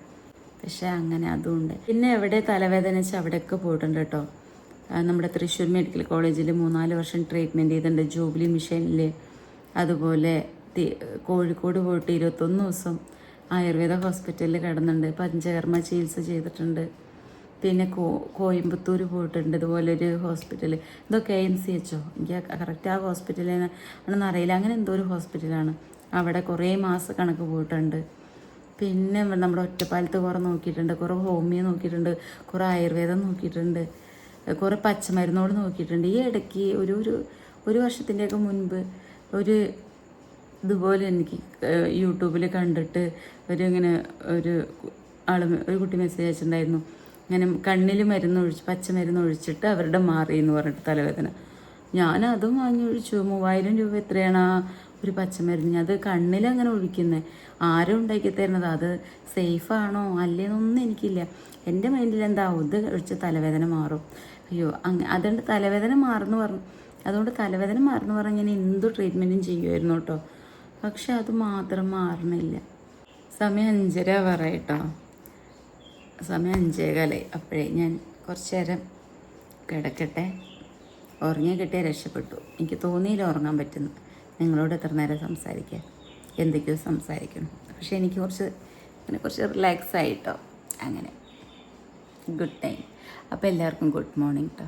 പക്ഷേ അങ്ങനെ അതുകൊണ്ട്. പിന്നെ എവിടെ തലവേദന വെച്ചാൽ അവിടെയൊക്കെ പോയിട്ടുണ്ട് കേട്ടോ. നമ്മുടെ തൃശ്ശൂർ മെഡിക്കൽ കോളേജിൽ 3-4 വർഷം ട്രീറ്റ്മെൻറ്റ് ചെയ്തിട്ടുണ്ട്, ജൂബിലി മിഷനിൽ. അതുപോലെ കോഴിക്കോട് പോയിട്ട് 21 ദിവസം ആയുർവേദ ഹോസ്പിറ്റലിൽ കിടന്നുണ്ട്, പഞ്ചകർമ്മ ചികിത്സ ചെയ്തിട്ടുണ്ട്. പിന്നെ കോയമ്പത്തൂർ പോയിട്ടുണ്ട്, ഇതുപോലൊരു ഹോസ്പിറ്റൽ. ഇതൊക്കെ AMCHO, എനിക്ക് കറക്റ്റ് ആ ഹോസ്പിറ്റലിനാണെന്ന് അറിയില്ല. അങ്ങനെ എന്തോ ഒരു ഹോസ്പിറ്റലാണ്. അവിടെ കുറേ മാസക്കണക്ക് പോയിട്ടുണ്ട്. പിന്നെ നമ്മുടെ ഒറ്റപ്പാലത്ത് കുറേ നോക്കിയിട്ടുണ്ട്, കുറേ ഹോമിയോ നോക്കിയിട്ടുണ്ട്, കുറേ ആയുർവേദം നോക്കിയിട്ടുണ്ട്, കുറേ പച്ചമരുന്നോട് നോക്കിയിട്ടുണ്ട്. ഈ ഇടയ്ക്ക് ഒരു വർഷത്തിൻ്റെയൊക്കെ മുൻപ് ഇതുപോലെ എനിക്ക് യൂട്യൂബിൽ കണ്ടിട്ട് ഒരു കുട്ടി മെസ്സേജ് അയച്ചിട്ടുണ്ടായിരുന്നു. ഇങ്ങനെ കണ്ണിൽ പച്ചമരുന്ന് ഒഴിച്ചിട്ട് അവരുടെ മാറി എന്ന് പറഞ്ഞിട്ട് തലവേദന. ഞാനതും വാങ്ങി ഒഴിച്ചു. 3000 രൂപ എത്രയാണ് ഒരു പച്ചമരുന്ന്. അത് കണ്ണിലങ്ങനെ ഒഴിക്കുന്നത്. ആരും ഉണ്ടാക്കി തരുന്നത്, അത് സേഫാണോ അല്ലേന്നൊന്നും എനിക്കില്ല. എൻ്റെ മൈൻഡിൽ എന്താ, ഇത് ഒഴിച്ച് തലവേദന മാറും. അയ്യോ അതുകൊണ്ട് തലവേദന മാറുന്നു പറഞ്ഞ് ഞാൻ എന്ത് ട്രീറ്റ്മെൻറ്റും ചെയ്യുമായിരുന്നു കേട്ടോ. പക്ഷെ അത് മാത്രം മാറണില്ല. സമയം 5:30 പറയട്ടോ. സമയം 5:15. അപ്പോഴേ ഞാൻ കുറച്ച് നേരം കിടക്കട്ടെ. ഉറങ്ങി കിട്ടിയാൽ രക്ഷപ്പെട്ടു. എനിക്ക് തോന്നിയില്ല ഉറങ്ങാൻ പറ്റുന്നു. നിങ്ങളോട് എത്ര നേരം സംസാരിക്കാൻ, എന്തൊക്കെയോ സംസാരിക്കണം. പക്ഷെ എനിക്ക് കുറച്ച് റിലാക്സ് ആയിട്ടോ. അങ്ങനെ ഗുഡ് ടൈം. അപ്പോൾ എല്ലാവർക്കും ഗുഡ് മോർണിംഗ് കേട്ടോ.